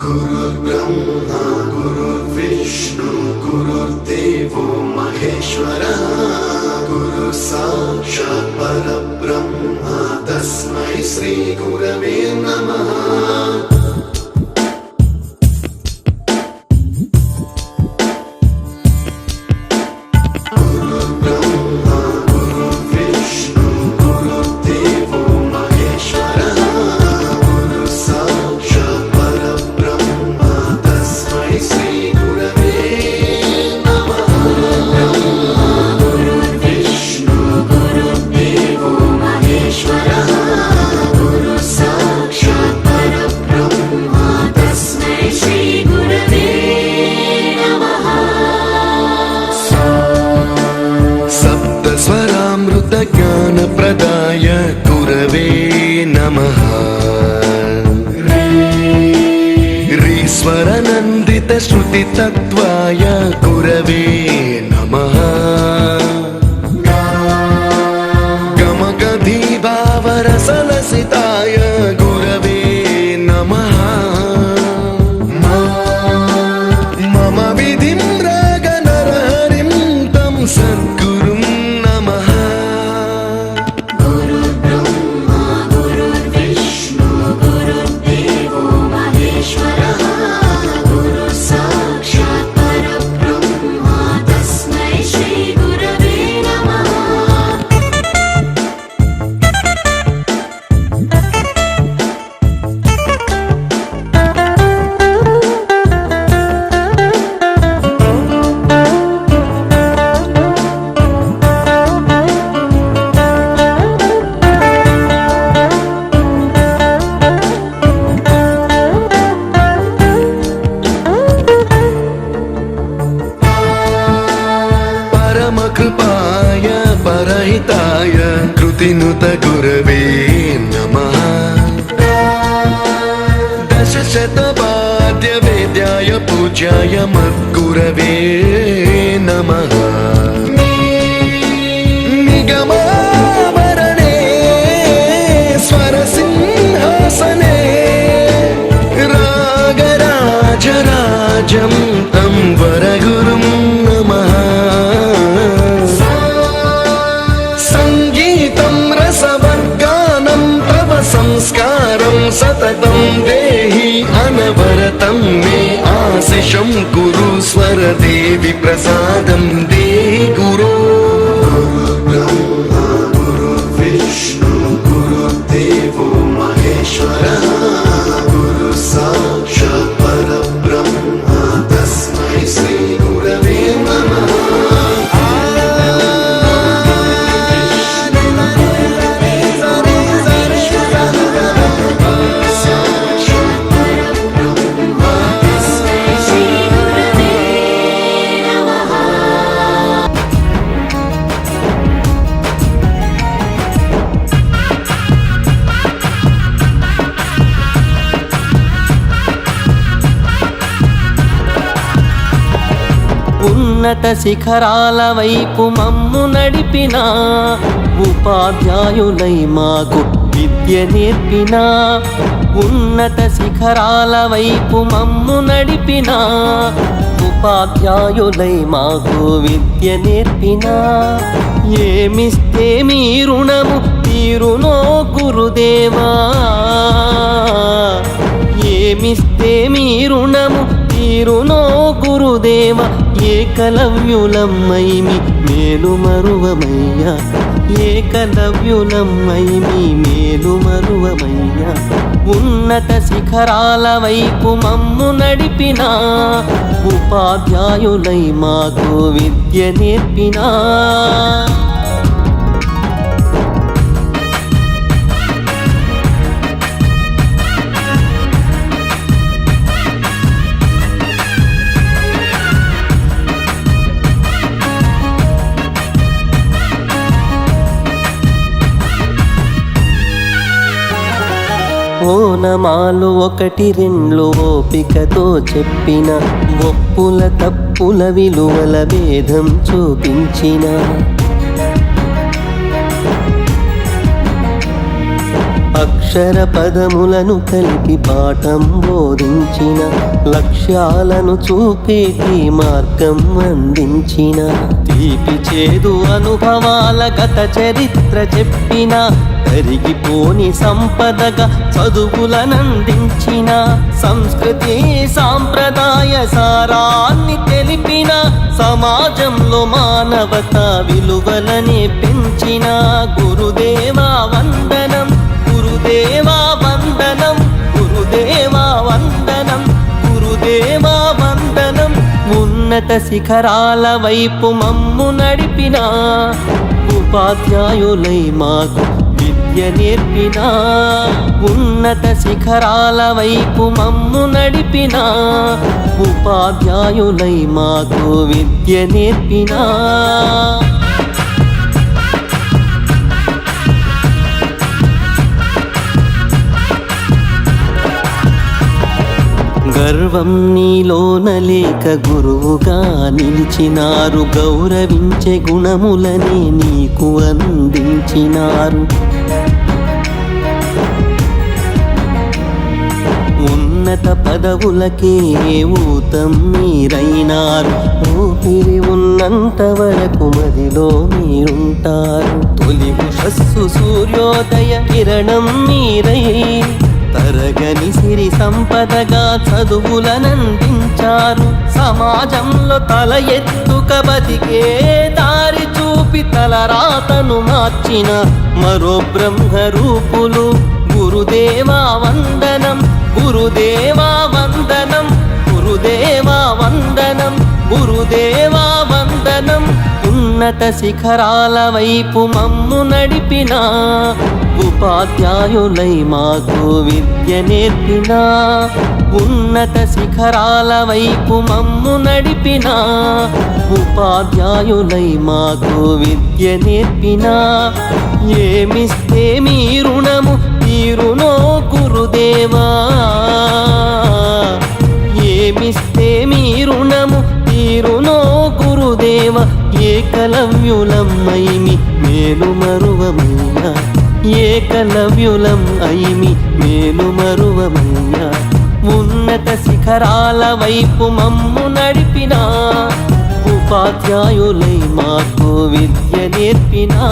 गुरुर्ब्रह्मा गुरुर्विष्णु गुरुर्देवो महेश्वरः गुरु साक्षात् परब्रह्म तस्मै श्री गुरवे नमः। ज्ञानप्रदाय गुरवे नमः। ह्रीश्वरनन्दितश्रुतितत्त्वाय गुरवे नमः। गमगधीभावरसलसिताय गुरवे नमः। मम विधिं रागनरहरिं तं सद्गुरुं नमः। कृपाय परहिताय कृतिनुत गुरवे नमः। दशशतवाद्यवेद्याय पूज्याय मद्गुरवे नमः। निगमाभरणे स्वरसिंहासने रागराजराजं तं वरगुरुं नमः। संस्कारं सततं देहि अनवरतं मे आशिषं कुरु स्वरदेवि प्रसादं देहि गुरो। गुरुर्ब्रह्मा गुरुर्विष्णु गुरुर्देवो महेश्वरः गुरु साक्षात् परब्रह्म तस्मै श्री गुरवे नमः। ఉన్నత శిఖరాల వైపు మమ్ము నడిపిన ఉపాధ్యాయులై మాకు విద్య నేర్పిన ఉన్నత శిఖరాల వైపు మమ్ము నడిపిన ఉపాధ్యాయులై మాకు విద్య నేర్పిన ఏమిస్తే మీ రుణము తీరునో గురుదేవా ఏమిస్తే మీ రుణము తీరునో గురుదేవ ఏకలవ్యులమ్మై మేలు మరువమయ్యా ఏకలవ్యులమ్మై మేలు మరువమయ్యా ఉన్నత శిఖరాల వైపు మమ్ము నడిపిన ఉపాధ్యాయులై మాకు విద్య నేర్పినా ఓనమాలు ఒకటి రెండు ఓపికతో చెప్పిన ఒప్పుల తప్పుల విలువల భేదం చూపించిన అక్షర పదములను కలిపి పాఠం బోధించిన లక్ష్యాలను చూపేటి మార్గం అందించిన తీపి చేదు అనుభవాల గత చరిత్ర చెప్పిన తరిగిపోని సంపదగా చదువులనందించిన సంస్కృతి సాంప్రదాయ సారాన్ని తెలిపిన సమాజంలో మానవతా విలువలనే పెంచిన గురుదేవా వందనం గురుదేవా వందనం గురుదేవా వందనం గురుదేవా వందనం ఉన్నత శిఖరాల వైపు మమ్ము నడిపిన ఉపాధ్యాయులై మాకు విద్య నేర్పిన ఉన్నత శిఖరాల వైపు మమ్ము నడిపిన ఉపాధ్యాయులై మాకు విద్య నేర్పిన గర్వం నీలోన లేక గురువుగా నిలిచినారు గౌరవించే గుణములనే నీకు అందించినారు ఉన్నత పదవులకే ఊతం మీరైనారు ఊపిరి ఉన్నంత వరకు మదిలో మీరుంటారు తొలి ఉషస్సు సూర్యోదయ కిరణం మీరై తరగని సిరి సంపదగా చదువులనందించారు సమాజంలో తల ఎత్తుక బతికే దారి చూపి తలరాతను మార్చిన మరో బ్రహ్మ రూపులు గురుదేవా వందనం గురుదేవా వందనం గురుదేవా వందనం గురుదేవా వందనం ఉన్నత శిఖరాల వైపు మమ్ము నడిపిన ఉపాధ్యాయులై మాకు విద్య నేర్పిన ఉన్నత శిఖరాల వైపు మమ్ము నడిపిన ఉపాధ్యాయులై మాకు విద్య నేర్పిన ఏమిస్తే మీ రుణము తీరునో గురుదేవా ఏమిస్తే మీ రుణము తీరునో గురుదేవ ఏకలవ్యులం అయిమి మేలు మరువమయ్యా ఏకలవ్యులం అయిమి మేలు మరువమయ్యా ఉన్నత శిఖరాల వైపు మమ్ము నడిపిన ఉపాధ్యాయులై మాకు విద్య నేర్పినా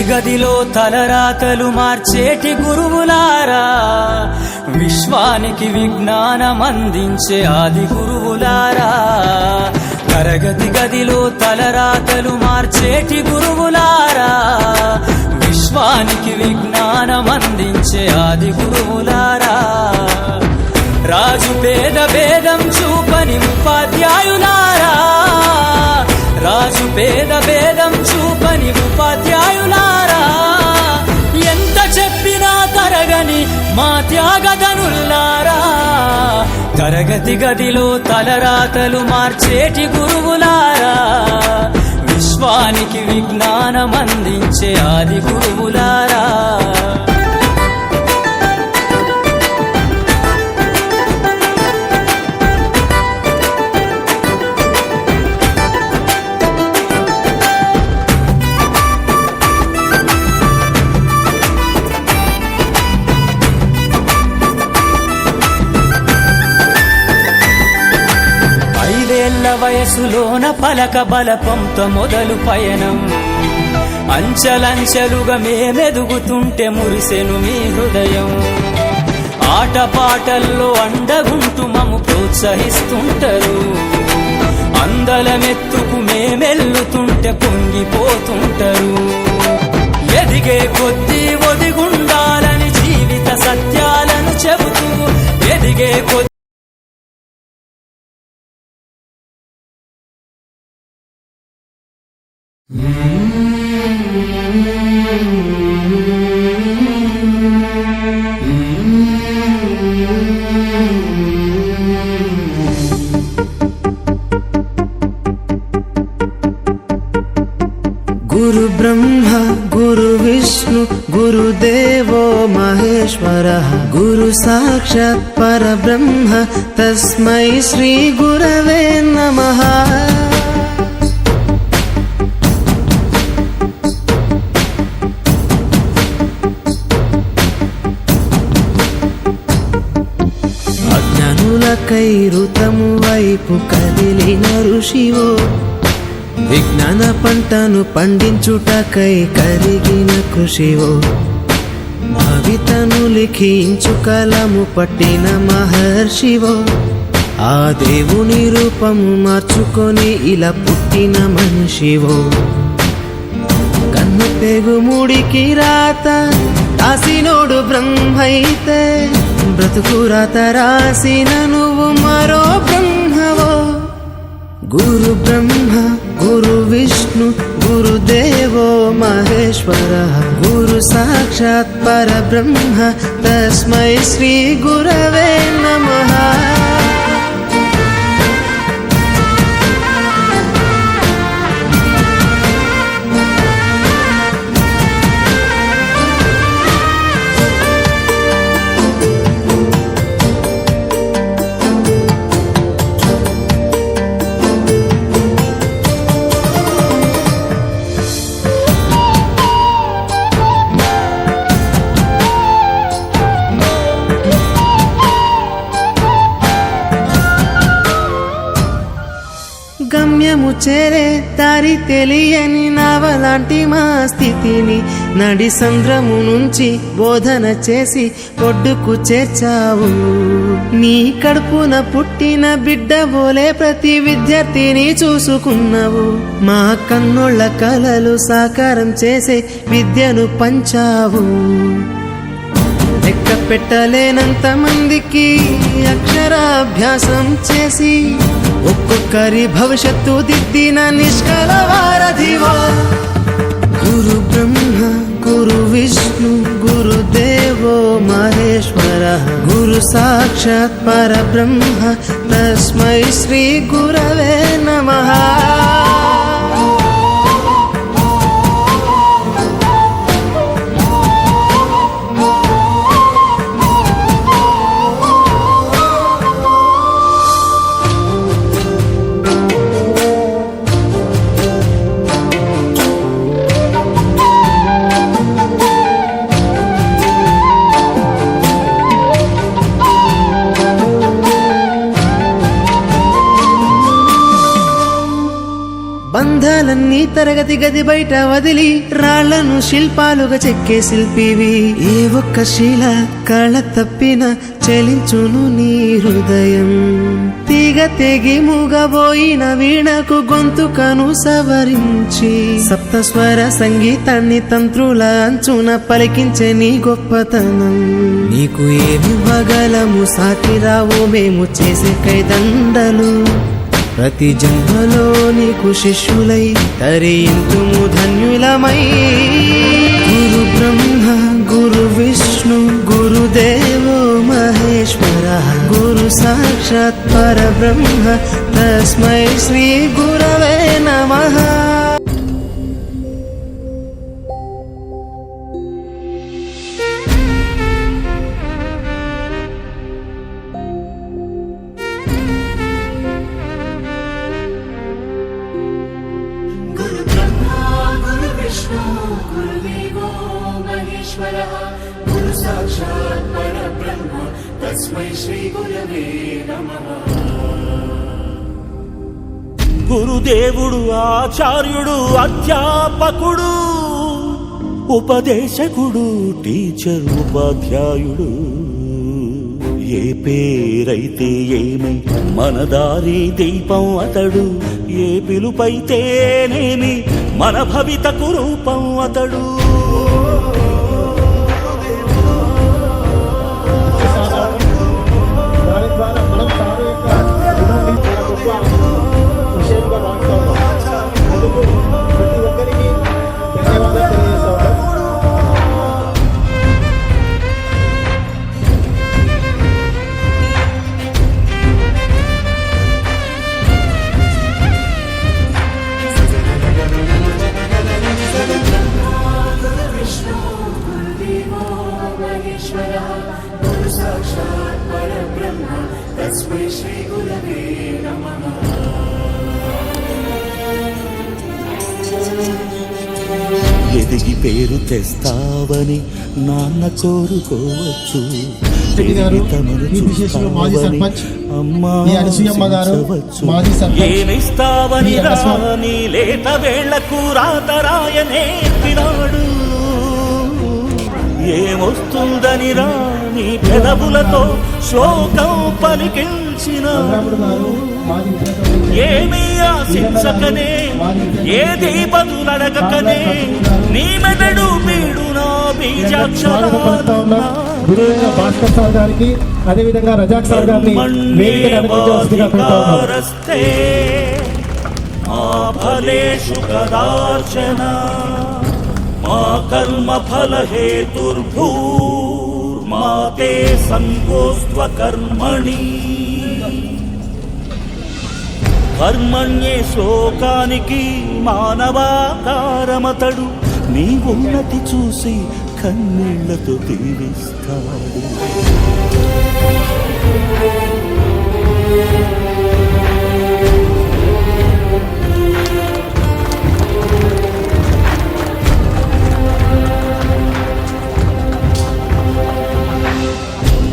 గదిలో తలరాతలు మార్చేటి గురువులారా విశ్వానికి విజ్ఞానం అందించే ఆది గురువులారా తరగతి గదిలో తలరాతలు మార్చేటి గురువులారా విశ్వానికి విజ్ఞానం అందించే ఆది గురువులారా రాజు పేద భేదం చూపని ఉపాధ్యాయులారా రాజు పేద భేదం చూపని ఉపాధ్యాయులారా ఎంత చెప్పినా తరగని మా త్యాగధనుల్లారా తరగతి గదిలో తలరాతలు మార్చేటి గురువులారా విశ్వానికి విజ్ఞానం అందించే ఆది గురువులారా వయసులోన పలక బలపంతో మొదలు పయనం అంచలంచెలుగా మేమెదుగుతుంటే మురిసెను మీ హృదయం ఆటపాటల్లో అండగుంటూ మము ప్రోత్సహిస్తుంటారు అందలమెత్తుకు మేమెల్లుతుంటే పొంగిపోతుంటారు ఎదిగే కొద్దీ ఒదిగుండాలని జీవిత సత్యాలను చెబుతూ ఎదిగే కొద్దీ గురు బ్రహ్మ గురు విష్ణు గురుదేవో మహేశ్వరః గురు సాక్షాత్ పరబ్రహ్మ తస్మై శ్రీ గురవే నమః. అజ్ఞానులకై ఋతము వైపు కదిలిన ఋషివో విజ్ఞాన పంటను పండించుటకై కరిగిన కృషివో భవితను లిఖించు కలము పట్టిన మహర్షివో ఆ దేవుని రూపము మార్చుకొని ఇలా పుట్టిన మనిషివో కన్ను పెగుముడికి రాత రాసినోడు బ్రహ్మైతే బ్రతుకు రాత రాసిన నువ్వు మరో బ్రహ్మవో. గురు బ్రహ్మ గురు విష్ణు గురుదేవో మహేశ్వరః గురు సాక్షాత్ పరబ్రహ్మ తస్మై శ్రీ గురవే నమః. గమ్యము చేరే దారి తెలియని నావలాంటి మా స్థితిని నడి సంద్రము నుంచి బోధన చేసి ఒడ్డుకు చేర్చావు. నీ కడుపున పుట్టిన బిడ్డ బోలే ప్రతి విద్యార్థిని చూసుకున్నావు. మా కన్నోళ్ళ కలలు సాకారం చేసే విద్యను పంచావు. లెక్క పెట్టలేనంత మందికి అక్షరాభ్యాసం చేసి ఒక్కొక్కరి భవిష్యత్తు దిద్దిన నిష్కల వారధివో. గురు బ్రహ్మ గురు విష్ణు గురుదేవో మహేశ్వరః గురు సాక్షాత్ పరబ్రహ్మ తస్మై శ్రీ గురవే నమః. బంధాలన్నీ తరగతి గది బయట వదిలి రాళ్లను శిల్పాలుగా చెక్కే శిల్పివి. ఏ ఒక్క శిల కళ తప్పిన చలించును నీ హృదయం. తీగ తెగి మూగబోయిన వీణకు గొంతుకను సవరించి సప్తస్వర సంగీతాన్ని తంత్రుల అంచున పలికించే నీ గొప్పతనం. నీకు ఏమి వగలము సాటి రావు మేము చేసే కైదండలు. ప్రతి జన్మలో నీకు శిష్యులై తరింతుము ధన్యులమై. గురు బ్రహ్మ గురు విష్ణు గురుదేవో మహేశ్వరః గురు సాక్షాత్ పరబ్రహ్మ తస్మై శ్రీ గురవే నమః. గురు సాక్షాత్ పరబ్రహ్మ తస్మై శ్రీ గురవే నమః. గురుదేవుడు ఆచార్యుడు అధ్యాపకుడు ఉపదేశకుడు టీచర్ ఉపాధ్యాయుడు. ఏ పేరైతే ఏమై మన దారి దీపం అతడు. ఏ పిలుపైతేనేమి మన భవితకు రూపం అతడు. गुरु साक्षात् परब्रह्म तस्मै श्री गुरवे नमः। ఎదిగి పేరు తెస్తావని నాన్న కోరుకోవచ్చు, రెడ్డి గారు, కీర్తిశేషులు మాజీ సర్పంచ్, ఈ అనసూయమ్మ గారు, మాజీ సర్పంచ్, ఏమిస్తావని రాని లేత వేళ్లకు రాతరాయనే పినాడు, ఏమొస్తుందని రాని పెదవులతో శ్లోకం పలికించిన, ఏమీ ఆశించకనే ఏది బదులడగకనే నీ మెదడు బీడు నా బీజాక్షరాలు గురువైన భాస్కర్ సార్ గారికి, అదేవిధంగా రజాక్ సార్ గారిని వేదిక నడిపించవలసిందిగా కోరుతున్నాను. మా ఫలేషు కదాచన మా కర్మ ఫల హేతుర్భూర్మాతే సంగోస్త్వ కర్మణి. కర్మణ్యే శ్లోకానికి మానవాకారమతడు, నీ ఉన్నతి చూసి కన్నీళ్లతో దీవిస్తాడు.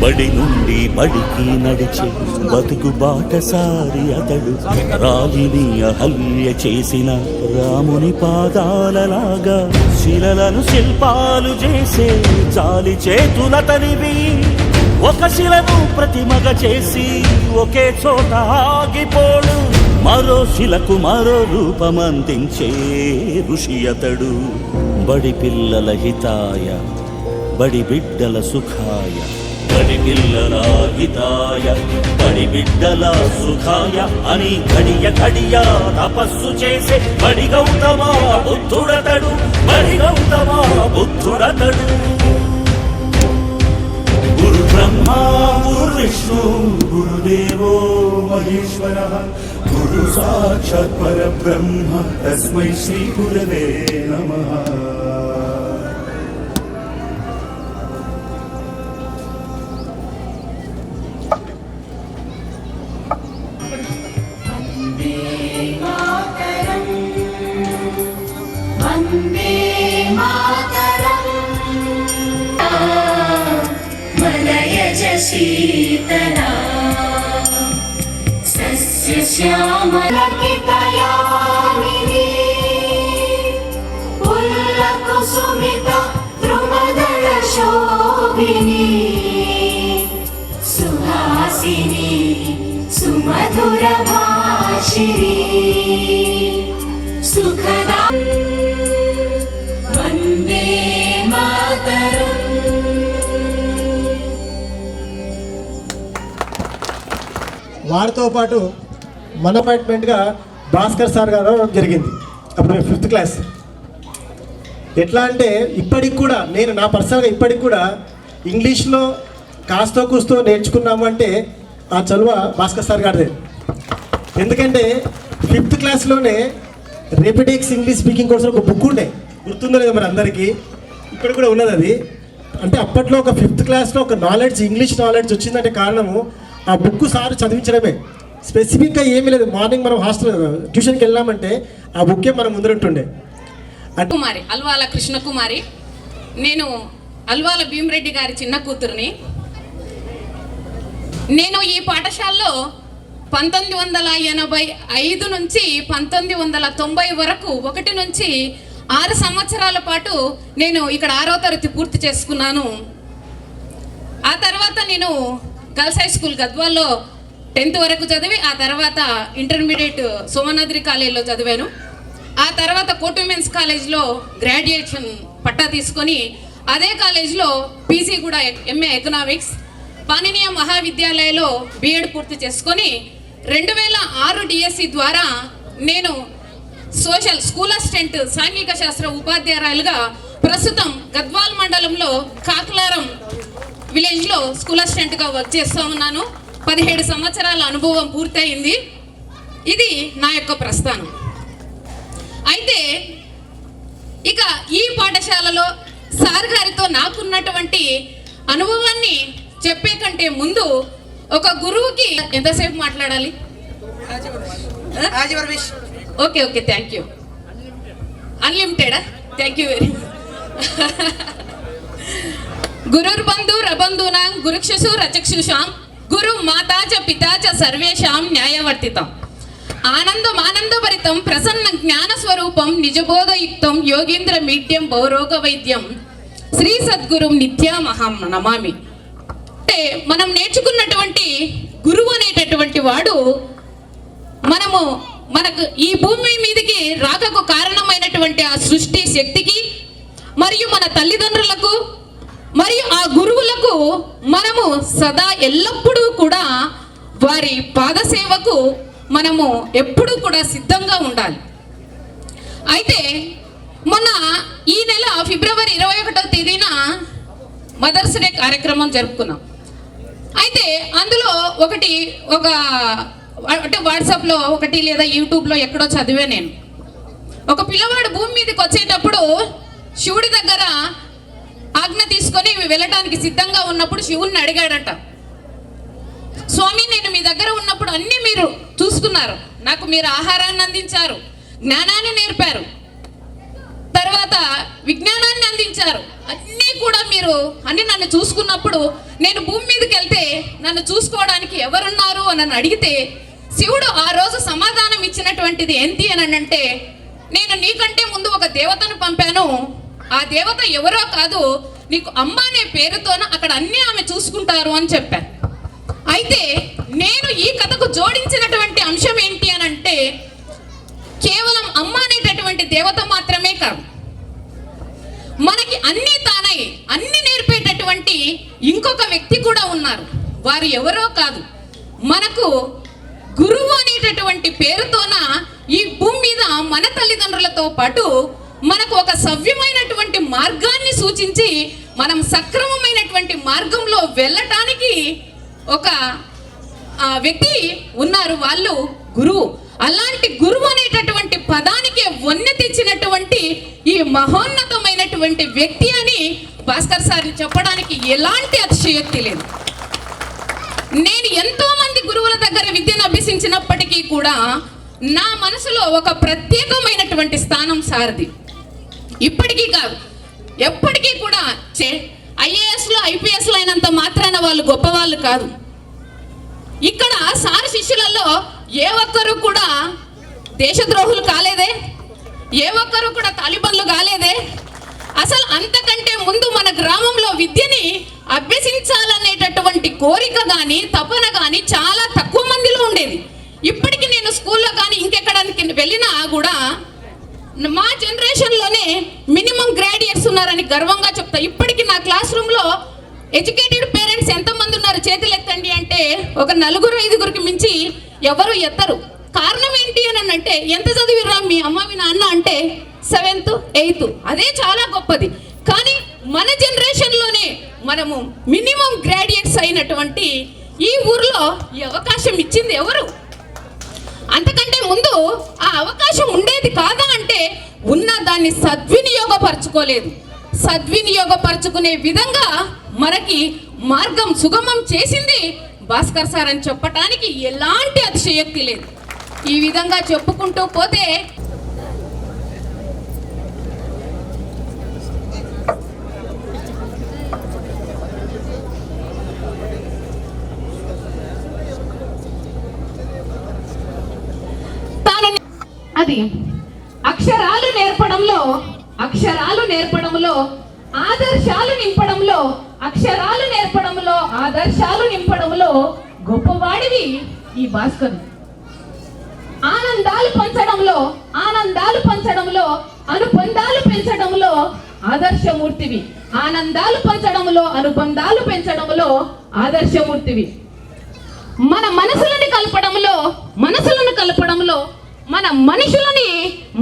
బడి నుండి బడికి నడిచే బతుకు బాటసారి అతడు, రాలిని అహల్య చేసిన రాముని పాదాలలాగా శిలలను శిల్పాలు చేసే జాలి చేతులతనివి. ఒక శిలను ప్రతిమగ చేసి ఒకే చోట ఆగిపోడు, మరో శిలకు మరో రూపమందించే ఋషి అతడు. బడి పిల్లల హితాయ బడి బిడ్డల సుఖాయ, బడి పిల్లల హితాయ బడి బిడ్డల సుఖాయ అని ఘడియ ఘడియ తపస్సు చేసే బడి గౌతమ బుద్ధుడతడు, బడి గౌతమ బుద్ధుడతడు. గురు బ్రహ్మ గురు విష్ణు गुरुदेवो महेश्वरः गुरु साक्षात् परब्रह्म तस्मै श्री गुरवे नमः। वन्दे मातरम् मलयज शीतला सस्य श्यामलकितयामिनी पुल्लकुसुमित द्रुमदल शोभिनी सुहासिनी सुमधुर भाषिणी सुखदा वन्दे मातरम्। వారితో పాటు మన అపాయింట్మెంట్గా భాస్కర్ సార్ గారు జరిగింది. అప్పుడు మేము 5th క్లాస్. ఎట్లా అంటే ఇప్పటికి కూడా నేను నా పర్సనల్గా ఇప్పటికి కూడా ఇంగ్లీష్లో కాస్తో కూస్తో నేర్చుకున్నాము అంటే ఆ చలువ భాస్కర్ సార్ గారిదే. ఎందుకంటే 5th క్లాస్లోనే రేపిడెక్స్ ఇంగ్లీష్ స్పీకింగ్ కోర్స్ ఒక బుక్ ఉండే, గుర్తుందో లేదో మరి అందరికీ, ఇప్పుడు కూడా ఉన్నది అది. అంటే అప్పట్లో ఒక 5th క్లాస్లో ఒక నాలెడ్జ్, ఇంగ్లీష్ నాలెడ్జ్ వచ్చిందంటే కారణము ఆ బుక్ సార్ చదివించడమే. స్పెసిఫిక్గా ఏమీ లేదు. మార్నింగ్ మనం హాస్టల్ ట్యూషన్కి వెళ్ళామంటే ఆ బుక్కే మనం ముందరుంటుండే. కుమారి అల్వాల కృష్ణకుమారి, నేను అల్వాల భీమరెడ్డి గారి చిన్న కూతురుని. నేను ఈ పాఠశాలలో 1985 నుంచి 1990 వరకు 1 నుంచి 6 సంవత్సరాల పాటు నేను ఇక్కడ 6వ తరగతి పూర్తి చేసుకున్నాను. ఆ తర్వాత నేను గర్ల్స్ హై స్కూల్ గద్వాల్లో 10th వరకు చదివి, ఆ తర్వాత ఇంటర్మీడియట్ సోమనాద్రి కాలేజీలో చదివాను. ఆ తర్వాత కోర్ట్ విమెన్స్ కాలేజ్లో గ్రాడ్యుయేషన్ పట్టా తీసుకొని అదే కాలేజ్లో పీజీ కూడా ఎంఏ ఎకనామిక్స్, పాణినీయ మహావిద్యాలయంలో బీఎడ్ పూర్తి చేసుకొని 2006 డిఎస్సి ద్వారా నేను సోషల్ స్కూల్ అసిస్టెంట్ సాంఘిక శాస్త్ర ఉపాధ్యాయురాలుగా ప్రస్తుతం గద్వాల్ మండలంలో కాకులారం విలేజ్లో స్కూల్ అసిస్టెంట్గా వర్క్ చేస్తూ ఉన్నాను. 17 సంవత్సరాల అనుభవం పూర్తయింది. ఇది నా యొక్క ప్రస్థానం. అయితే ఇక ఈ పాఠశాలలో సార్ గారితో నాకున్నటువంటి అనుభవాన్ని చెప్పే కంటే ముందు ఒక గురువుకి ఎంతసేపు మాట్లాడాలి? Okay okay, thank you. అన్లిమిటెడా? థ్యాంక్ యూ వెరీ గురుర్బంధు రబంధూనాం గురుక్షసు రచక్షుషాం గురు మాతా చ పితా చ సర్వేషాం న్యాయవర్తితం ఆనందభరితం ప్రసన్న జ్ఞాన స్వరూపం నిజబోధయుక్తం యోగేంద్ర మీడ్యం భౌరోగ వైద్యం శ్రీ సద్గురుం నిత్యామహం నమామి. అంటే మనం నేర్చుకున్నటువంటి గురువు అనేటటువంటి వాడు మనకు ఈ భూమి మీదకి రాకకు కారణమైనటువంటి ఆ సృష్టి శక్తికి మరియు మన తల్లిదండ్రులకు మరియు ఆ గురువులకు మనము సదా ఎల్లప్పుడూ కూడా వారి పాదసేవకు మనము ఎప్పుడూ కూడా సిద్ధంగా ఉండాలి. అయితే మొన్న ఈ నెల ఫిబ్రవరి 21వ తేదీన మదర్స్ డే కార్యక్రమం జరుపుకున్నాం. అయితే అందులో అంటే వాట్సాప్లో ఒకటి లేదా యూట్యూబ్లో ఎక్కడో చదివే నేను, ఒక పిల్లవాడు భూమి మీదకి వచ్చేటప్పుడు శివుడి దగ్గర ఆజ్ఞ తీసుకొని వెళ్ళటానికి సిద్ధంగా ఉన్నప్పుడు శివుణ్ణి అడిగాడట, స్వామి నేను మీ దగ్గర ఉన్నప్పుడు అన్నీ మీరు చూసుకున్నారు, నాకు మీరు ఆహారాన్ని అందించారు, జ్ఞానాన్ని నేర్పారు, తర్వాత విజ్ఞానాన్ని అందించారు, అన్నీ కూడా మీరు అన్ని నన్ను చూసుకున్నప్పుడు నేను భూమి మీదకి వెళ్తే నన్ను చూసుకోవడానికి ఎవరున్నారు అని అడిగితే శివుడు ఆ రోజు సమాధానం ఇచ్చినటువంటిది ఏంటి అని అంటే, నేను నీకంటే ముందు ఒక దేవతను పంపాను, ఆ దేవత ఎవరో కాదు, నీకు అమ్మ అనే పేరుతోన అక్కడ అన్నీ ఆమె చూసుకుంటారు అని చెప్పాను. అయితే నేను ఈ కథకు జోడించినటువంటి అంశం ఏంటి అని అంటే, కేవలం అమ్మ అనేటటువంటి దేవత మాత్రమే కాదు, మనకి అన్నీ తానై అన్ని నేర్పేటటువంటి ఇంకొక వ్యక్తి కూడా ఉన్నారు. వారు ఎవరో కాదు, మనకు గురువు అనేటటువంటి పేరుతోన ఈ భూమి మీద మన తల్లిదండ్రులతో పాటు మనకు ఒక సవ్యమైనటువంటి మార్గాన్ని సూచించి మనం సక్రమమైనటువంటి మార్గంలో వెళ్ళటానికి ఒక వ్యక్తి ఉన్నారు, వాళ్ళు గురువు. అలాంటి గురువు అనేటటువంటి పదానికి వన్నె తెచ్చినటువంటి ఈ మహోన్నతమైనటువంటి వ్యక్తి అని భాస్కర్ సార్ని చెప్పడానికి ఎలాంటి అతిశయోక్తి లేదు. నేను ఎంతో మంది గురువుల దగ్గర విద్యను అభ్యసించినప్పటికీ కూడా నా మనసులో ఒక ప్రత్యేకమైనటువంటి స్థానం సార్ది. ఇప్పటికీ కాదు, ఎప్పటికీ కూడా ఐఏఎస్లో ఐపీఎస్లో అయినంత మాత్రాన వాళ్ళు గొప్పవాళ్ళు కాదు. ఇక్కడ సార్ శిష్యులలో ఏ ఒక్కరు కూడా దేశద్రోహులు కాలేదే, ఏ ఒక్కరు కూడా తాలిబన్లు కాలేదే. అసలు అంతకంటే ముందు మన గ్రామంలో విద్యని అభ్యసించాలనేటటువంటి కోరిక కానీ తపన కానీ చాలా తక్కువ మందిలో ఉండేది. ఇప్పటికీ నేను స్కూల్లో కానీ ఇంకెక్కడానికి వెళ్ళినా కూడా మా జనరేషన్లోనే మినిమం గ్రాడ్యుయేట్స్ ఉన్నారని గర్వంగా చెప్తా. ఇప్పటికీ నా క్లాస్ రూమ్లో ఎడ్యుకేటెడ్ పేరెంట్స్ ఎంతమంది ఉన్నారు చేతులు ఎత్తండి అంటే ఒక 4-5 మించి ఎవరు ఎత్తరు. కారణం ఏంటి అని అంటే, ఎంత చదివిరా మీ అమ్మ మీ నాన్న అంటే 7th 8th, అదే చాలా గొప్పది. కానీ మన జనరేషన్లోనే మనము మినిమం గ్రాడ్యుయేట్స్ అయినటువంటి ఈ ఊర్లో ఈ అవకాశం ఇచ్చింది ఎవరు? అంతకంటే ముందు ఆ అవకాశం ఉండేది కాదా అంటే ఉన్న దాన్ని సద్వినియోగపరచుకోలేదు. సద్వినియోగపరచుకునే విధంగా మనకి మార్గం సుగమం చేసింది భాస్కర్ సార్ అని చెప్పటానికి ఎలాంటి అతిశయోక్తి లేదు. ఈ విధంగా చెప్పుకుంటూ పోతే అది అక్షరాలు నేర్పడంలో ఆదర్శాలు నింపడంలో ఆదర్శాలు నింపడంలో గొప్పవాడివి ఈ భాస్కర్. ఆనందాలు పంచడంలో అనుబంధాలు పెంచడంలో ఆదర్శమూర్తివి. అనుబంధాలు పెంచడంలో ఆదర్శమూర్తివి. మన మనసులను కలపడంలో మన మనుషులని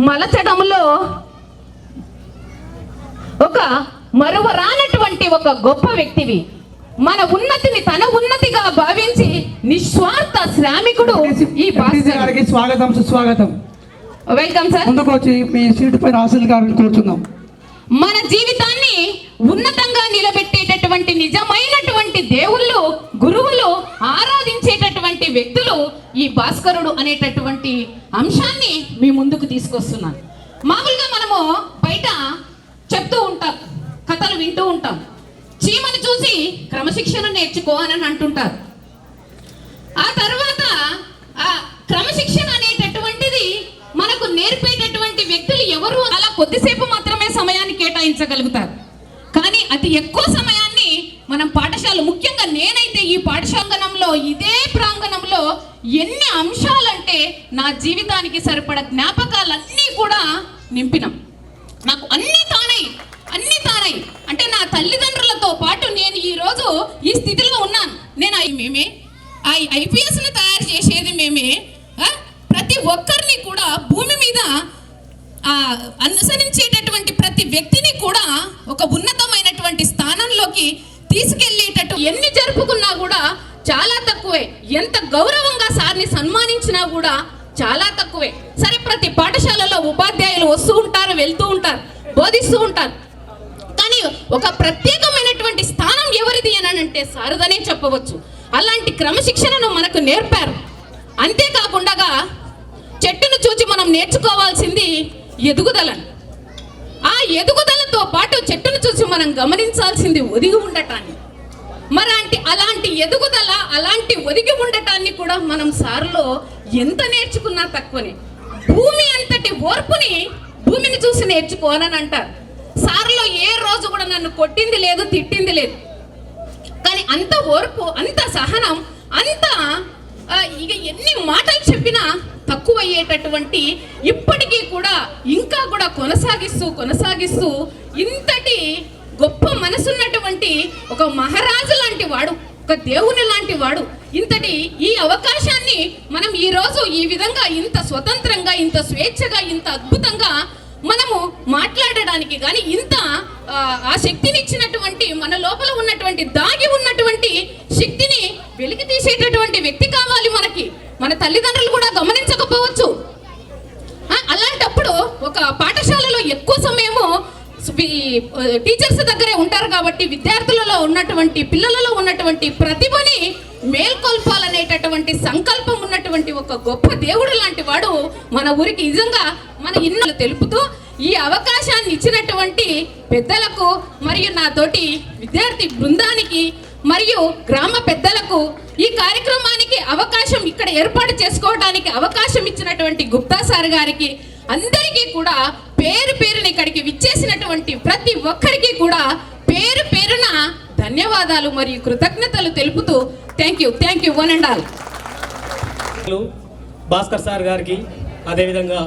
మలచడంలో ఒక మరువరానటువంటి ఒక గొప్ప వ్యక్తివి. మన ఉన్నతిని తన ఉన్నతిగా భావించి నిస్వార్థ శ్రామికుడు ఈ గారికి స్వాగతం సుస్వాగతం. Welcome sir. ముందుకు వచ్చి మీ సీటు పైన ఆశీల్ గారిని కూర్చుందాం. మన జీవితాన్ని ఉన్నతంగా నిలబెట్టేటటువంటి నిజమైనటువంటి దేవుళ్ళు, గురువులు, ఆరాధించేటటువంటి వ్యక్తులు ఈ భాస్కరుడు అనేటటువంటి అంశాన్ని మీ ముందుకు తీసుకొస్తున్నాను. మామూలుగా మనము బయట చెప్తూ ఉంటాం, కథలు వింటూ ఉంటాం, చీమను చూసి క్రమశిక్షణ నేర్చుకో అని అంటుంటారు. ఆ తర్వాత ఆ క్రమశిక్షణ అనేటటువంటిది మనకు నేర్పేటటువంటి వ్యక్తులు ఎవరు? అలా కొద్దిసేపు మాత్రమే సమయాన్ని కేటాయించగలుగుతారు. కానీ అతి ఎక్కువ సమయాన్ని మనం పాఠశాల, ముఖ్యంగా నేనైతే ఈ పాఠశాంగణంలో, ఇదే ప్రాంగణంలో ఎన్ని అంశాలంటే నా జీవితానికి సరిపడ జ్ఞాపకాలన్నీ కూడా నింపినాం. నాకు అన్నీ తానై అంటే నా తల్లిదండ్రులతో పాటు నేను ఈరోజు ఈ స్థితిలో ఉన్నాను. నేను మేమే ఐపీఎస్ని తయారు చేసేది మేమే. ప్రతి ఒక్కరిని కూడా భూమి మీద అనుసరించేటటువంటి ప్రతి వ్యక్తిని కూడా ఒక ఉన్నతమైనటువంటి స్థానంలోకి తీసుకెళ్లేటట్టు ఎన్ని జరుపుకున్నా కూడా చాలా తక్కువే. ఎంత గౌరవంగా సార్ని సన్మానించినా కూడా చాలా తక్కువే. సరే, ప్రతి పాఠశాలలో ఉపాధ్యాయులు వస్తూ ఉంటారు, వెళ్తూ ఉంటారు, బోధిస్తూ ఉంటారు. కానీ ఒక ప్రత్యేకమైనటువంటి స్థానం ఎవరిది అని అంటే సారదనే చెప్పవచ్చు. అలాంటి క్రమశిక్షణను మనకు నేర్పారు. అంతేకాకుండా చెట్టును చూసి మనం నేర్చుకోవాల్సింది ఎదుగుదలను. ఆ ఎదుగుదలతో పాటు చెట్టును చూసి మనం గమనించాల్సింది ఒదిగి ఉండటాన్ని. అలాంటి ఎదుగుదల, అలాంటి ఒదిగి ఉండటాన్ని కూడా మనం సార్లో ఎంత నేర్చుకున్నా తక్కువనే. భూమి అంతటి ఓర్పుని భూమిని చూసి నేర్చుకోనని అంటారు. సార్లో ఏ రోజు కూడా నన్ను కొట్టింది లేదు, తిట్టింది లేదు. కానీ అంత ఓర్పు, అంత సహనం, అంత ఇక ఎన్ని మాటలు చెప్పినా తక్కువ అయ్యేటటువంటి, ఇప్పటికీ కూడా ఇంకా కూడా కొనసాగిస్తూ ఇంతటి గొప్ప మనసున్నటువంటి ఒక మహారాజు లాంటి వాడు, ఒక దేవుని లాంటి వాడు, ఇంతటి ఈ అవకాశాన్ని మనం ఈరోజు ఈ విధంగా ఇంత స్వతంత్రంగా, ఇంత స్వేచ్ఛగా, ఇంత అద్భుతంగా మనము మాట్లాడడానికి కానీ ఇంత ఆ శక్తిని ఇచ్చినటువంటి, మన లోపల ఉన్నటువంటి దాగి ఉన్నటువంటి శక్తిని వెలికి తీసేటటువంటి వ్యక్తి కావాలి మనకి. మన తల్లిదండ్రులు కూడా గమనించకపోవచ్చు. అలాంటప్పుడు ఒక పాఠశాలలో ఎక్కువ సమయము టీచర్స్ దగ్గరే ఉంటారు కాబట్టి విద్యార్థులలో ఉన్నటువంటి, పిల్లలలో ఉన్నటువంటి ప్రతిభని మేల్కొల్పాలనేటటువంటి సంకల్పం ఉన్నటువంటి ఒక గొప్ప దేవుడు లాంటి వాడు మన ఊరికి నిజంగా మన ఇన్నలు తెలుపుతూ ఈ అవకాశాన్ని ఇచ్చినటువంటి పెద్దలకు మరియు నాతోటి విద్యార్థి బృందానికి మరియు గ్రామ పెద్దలకు, ఈ కార్యక్రమానికి అవకాశం ఇక్కడ ఏర్పాటు చేసుకోవడానికి అవకాశం ఇచ్చినటువంటి గుప్తా సార్ గారికి, అందరికీ కూడా పేరు పేరున ఇక్కడికి విచ్చేసినటువంటి ప్రతి ఒక్కరికి కూడా పేరు పేరున ధన్యవాదాలు మరియు కృతజ్ఞతలు తెలుపుతూ thank you one and all. Bhaskar sir గారికి, అదేవిధంగా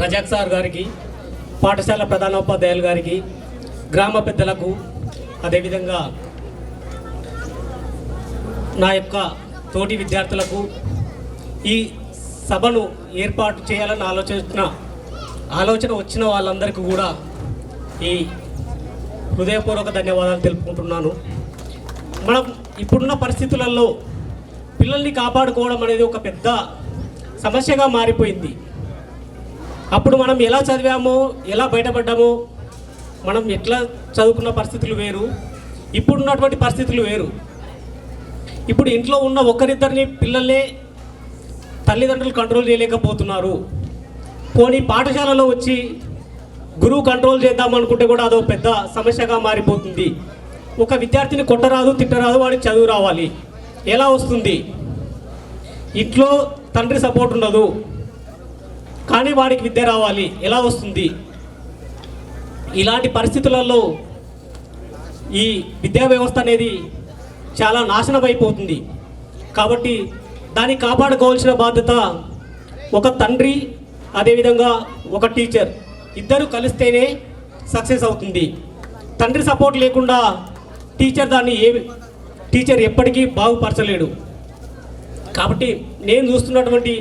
రజాక్ సార్ గారికి, పాఠశాల ప్రధానోపాధ్యాయులు గారికి, గ్రామ పెద్దలకు, అదేవిధంగా నా యొక్క తోటి విద్యార్థులకు, ఈ సభను ఏర్పాటు చేయాలని ఆలోచన వచ్చిన వాళ్ళందరికీ కూడా ఈ హృదయపూర్వక ధన్యవాదాలు తెలుపుకుంటున్నాను. మనం ఇప్పుడున్న పరిస్థితులలో పిల్లల్ని కాపాడుకోవడం అనేది ఒక పెద్ద సమస్యగా మారిపోయింది. అప్పుడు మనం ఎలా చదివామో, ఎలా బయటపడ్డామో, మనం ఎట్లా చదువుకున్న పరిస్థితులు వేరు, ఇప్పుడున్నటువంటి పరిస్థితులు వేరు. ఇప్పుడు ఇంట్లో ఉన్న ఒకరిద్దరిని పిల్లల్నే తల్లిదండ్రులు కంట్రోల్ చేయలేకపోతున్నారు. పోనీ పాఠశాలలో వచ్చి గురువు కంట్రోల్ చేద్దామనుకుంటే కూడా అదో పెద్ద సమస్యగా మారిపోతుంది. ఒక విద్యార్థిని కొట్టరాదు, తిట్టరాదు, వాడికి చదువు రావాలి. ఎలా వస్తుంది? ఇంట్లో తండ్రి సపోర్ట్ ఉండదు, కానీ వాడికి విద్య రావాలి, ఎలా వస్తుంది? ఇలాంటి పరిస్థితులలో ఈ విద్యా వ్యవస్థ అనేది చాలా నాశనం అయిపోతుంది. కాబట్టి దాన్ని కాపాడుకోవాల్సిన బాధ్యత ఒక తండ్రి, అదేవిధంగా ఒక టీచర్, ఇద్దరు కలిస్తేనే సక్సెస్ అవుతుంది. తండ్రి సపోర్ట్ లేకుండా టీచర్ ఎప్పటికీ బాగుపరచలేడు. కాబట్టి నేను చూస్తున్నటువంటి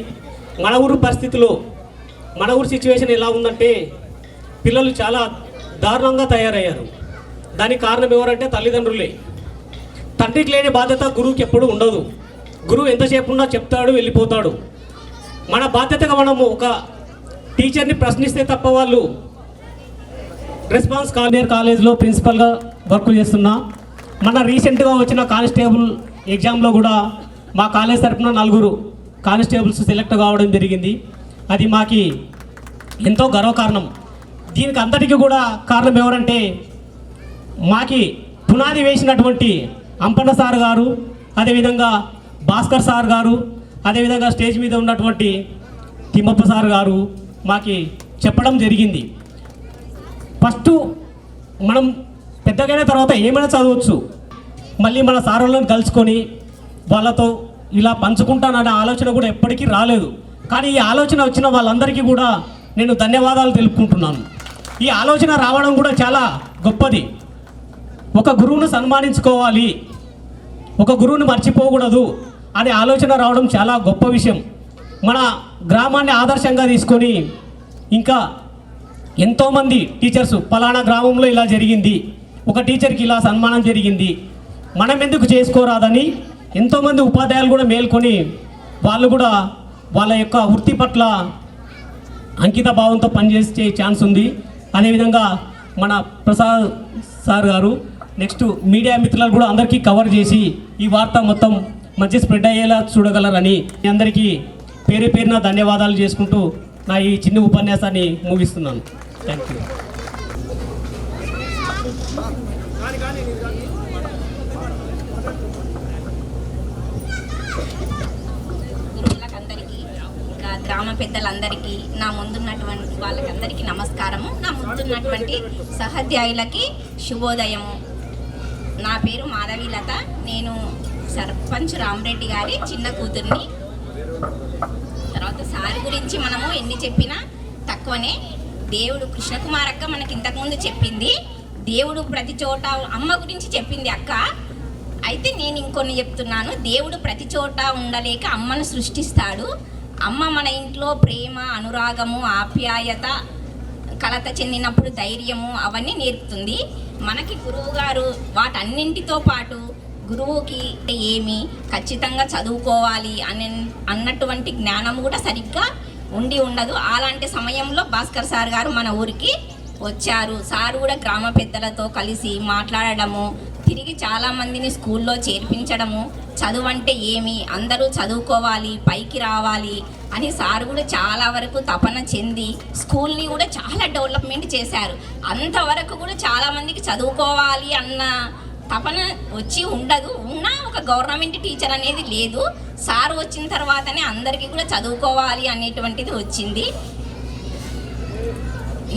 మన ఊరు పరిస్థితిలో, మన ఊరు సిచ్యువేషన్ ఎలా ఉందంటే, పిల్లలు చాలా దారుణంగా తయారయ్యారు. దానికి కారణం ఎవరంటే తల్లిదండ్రులే. తండ్రికి లేని బాధ్యత గురువుకి ఎప్పుడు ఉండదు. గురువు ఎంతసేపు ఉన్నా చెప్తాడు, వెళ్ళిపోతాడు. మన బాధ్యతగా మనము ఒక టీచర్ని ప్రశ్నిస్తే తప్ప వాళ్ళు రెస్పాన్స్ కాలేజ్ కాలేజ్లో ప్రిన్సిపల్గా వర్క్ చేస్తున్నా. మన రీసెంట్గా వచ్చిన కానిస్టేబుల్ ఎగ్జామ్లో కూడా మా కాలేజ్ తరఫున 4 కానిస్టేబుల్స్ సెలెక్ట్ కావడం జరిగింది. అది మాకి ఎంతో గర్వకారణం. దీనికి అంతటికీ కూడా కారణం ఎవరంటే మాకి పునాది వేసినటువంటి అంపన్న సార్ గారు, అదేవిధంగా భాస్కర్ సార్ గారు, అదేవిధంగా స్టేజ్ మీద ఉన్నటువంటి తిమ్మప్ప సార్ గారు మాకి చెప్పడం జరిగింది. ఫస్ట్ మనం పెద్దగైన తర్వాత ఏమైనా చదవచ్చు, మళ్ళీ మన సారులను కలుసుకొని వాళ్ళతో ఇలా పంచుకుంటాననే ఆలోచన కూడా ఎప్పటికీ రాలేదు. కానీ ఈ ఆలోచన వచ్చిన వాళ్ళందరికీ కూడా నేను ధన్యవాదాలు తెలుపుకుంటున్నాను. ఈ ఆలోచన రావడం కూడా చాలా గొప్పది. ఒక గురువును సన్మానించుకోవాలి, ఒక గురువుని మర్చిపోకూడదు అనే ఆలోచన రావడం చాలా గొప్ప విషయం. మన గ్రామాన్ని ఆదర్శంగా తీసుకొని ఇంకా ఎంతోమంది టీచర్స్ పలానా గ్రామంలో ఇలా జరిగింది, ఒక టీచర్కి ఇలా సన్మానం జరిగింది, మనం ఎందుకు చేసుకోరాదని ఎంతోమంది ఉపాధ్యాయులు కూడా మేల్కొని వాళ్ళు కూడా వాళ్ళ యొక్క వృత్తి పట్ల అంకిత భావంతో పనిచేసే ఛాన్స్ ఉంది. అదేవిధంగా మన ప్రసాద్ సార్ గారు నెక్స్ట్ మీడియా మిత్రులు కూడా అందరికీ కవర్ చేసి ఈ వార్త మొత్తం మంచి స్ప్రెడ్ అయ్యేలా చూడగలరని మీ అందరికీ పేరు పేరున ధన్యవాదాలు చేసుకుంటూ నా ఈ చిన్న ఉపన్యాసాన్ని ముగిస్తున్నాను. Thank you. గురువులకందరికీ ఇంకా గ్రామ పెద్దలందరికీ, నా ముందున్నటువంటి వాళ్ళకందరికీ నమస్కారము. నా ముందున్నటువంటి సహాధ్యాయులకి శుభోదయము. నా పేరు మాధవీలత. నేను సర్పంచ్ రామరెడ్డి గారి చిన్న కూతుర్ని. తర్వాత సార్ గురించి మనము ఎన్ని చెప్పినా తక్కువనే. దేవుడు కృష్ణకుమార్ అక్క మనకి ఇంతకుముందు చెప్పింది, దేవుడు ప్రతి చోట, అమ్మ గురించి చెప్పింది అక్క. అయితే నేను ఇంకొన్ని చెప్తున్నాను. దేవుడు ప్రతి చోట ఉండలేక అమ్మను సృష్టిస్తాడు. అమ్మ మన ఇంట్లో ప్రేమ, అనురాగము, ఆప్యాయత, కలత చెందినప్పుడు ధైర్యము అవన్నీ నేర్పుతుంది. మనకి గురువు గారు వాటన్నింటితో పాటు గురువుకి ఏమి ఖచ్చితంగా చదువుకోవాలి అన్నటువంటి జ్ఞానం కూడా సరిగ్గా ఉండదు. అలాంటి సమయంలో భాస్కర్ సార్ గారు మన ఊరికి వచ్చారు. సార్ కూడా గ్రామ పెద్దలతో కలిసి మాట్లాడడము, తిరిగి చాలామందిని స్కూల్లో చేర్పించడము, చదువు అంటే ఏమి, అందరూ చదువుకోవాలి, పైకి రావాలి అని సార్ కూడా చాలా వరకు తపన చెంది స్కూల్ని కూడా చాలా డెవలప్మెంట్ చేశారు. అంతవరకు కూడా చాలామందికి చదువుకోవాలి అన్న తపన వచ్చి ఉండదు. ఉన్నా ఒక గవర్నమెంట్ టీచర్ అనేది లేదు. సార్ వచ్చిన తర్వాతనే అందరికీ కూడా చదువుకోవాలి అనేటువంటిది వచ్చింది.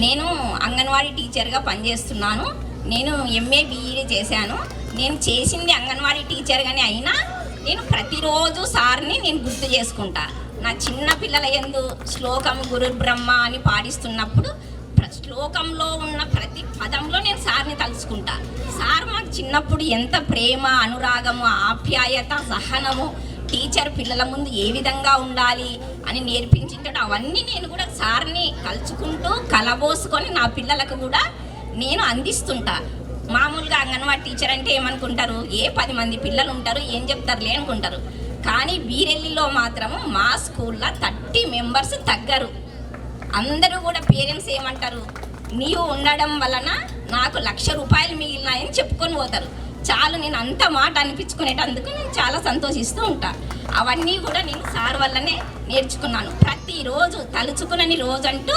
నేను అంగన్వాడీ టీచర్గా పనిచేస్తున్నాను. నేను ఎంఏ బీఈడీ చేశాను. నేను చేసింది అంగన్వాడీ టీచర్గానే అయినా నేను ప్రతిరోజు సార్ని నేను గుర్తు చేసుకుంటా. నా చిన్న పిల్లల యందు శ్లోకం గురు బ్రహ్మ అని పాడిస్తున్నప్పుడు శ్లోకంలో ఉన్న ప్రతి పదంలో నేను సార్ని తలుచుకుంటా. సార్ మాకు చిన్నప్పుడు ఎంత ప్రేమ, అనురాగము, ఆప్యాయత, సహనము, టీచర్ పిల్లల ముందు ఏ విధంగా ఉండాలి అని నేర్పించింటాడు. అవన్నీ నేను కూడా సార్ని తలుచుకుంటూ కలబోసుకొని నా పిల్లలకు కూడా నేను అందిస్తుంటా. మామూలుగా అంగన్వాడీ టీచర్ అంటే ఏమనుకుంటారు, ఏ 10 మంది పిల్లలు ఉంటారు, ఏం చెప్తారులే అనుకుంటారు. కానీ బీరెల్లిలో మాత్రము మా స్కూల్లో 30 మెంబర్స్ తగ్గరు. అందరూ కూడా పేరెంట్స్ ఏమంటారు, నీవు ఉండడం వలన నాకు 1,00,000 రూపాయలు మిగిలినాయని చెప్పుకొని పోతారు. చాలు, నేను అంత మాట అనిపించుకునేటందుకు నేను చాలా సంతోషిస్తూ ఉంటా. అవన్నీ కూడా నేను సార్ వల్లనే నేర్చుకున్నాను. ప్రతిరోజు తలుచుకునని రోజంటూ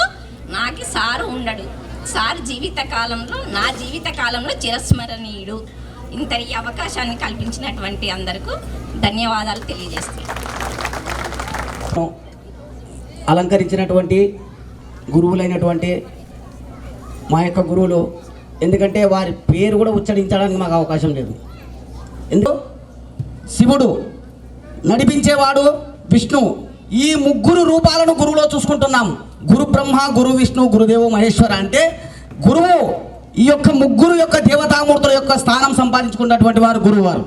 నాకు సారు ఉండడు. సార్ జీవితకాలంలో, నా జీవితకాలంలో చిరస్మరణీయుడు. ఇంతటి అవకాశాన్ని కల్పించినటువంటి అందరికీ ధన్యవాదాలు తెలియజేస్తున్నాను. అలంకరించినటువంటి గురువులైనటువంటి మా యొక్క గురువులు, ఎందుకంటే వారి పేరు కూడా ఉచ్చరించడానికి మాకు అవకాశం లేదు. ఎందుకు శివుడు, నడిపించేవాడు విష్ణువు, ఈ 3 రూపాలను గురువులో చూసుకుంటున్నాం. గురు బ్రహ్మ, గురు విష్ణు, గురుదేవో మహేశ్వర. అంటే గురువు ఈ యొక్క 3 యొక్క దేవతామూర్తుల యొక్క స్థానం సంపాదించుకున్నటువంటి వారు గురువు వారు.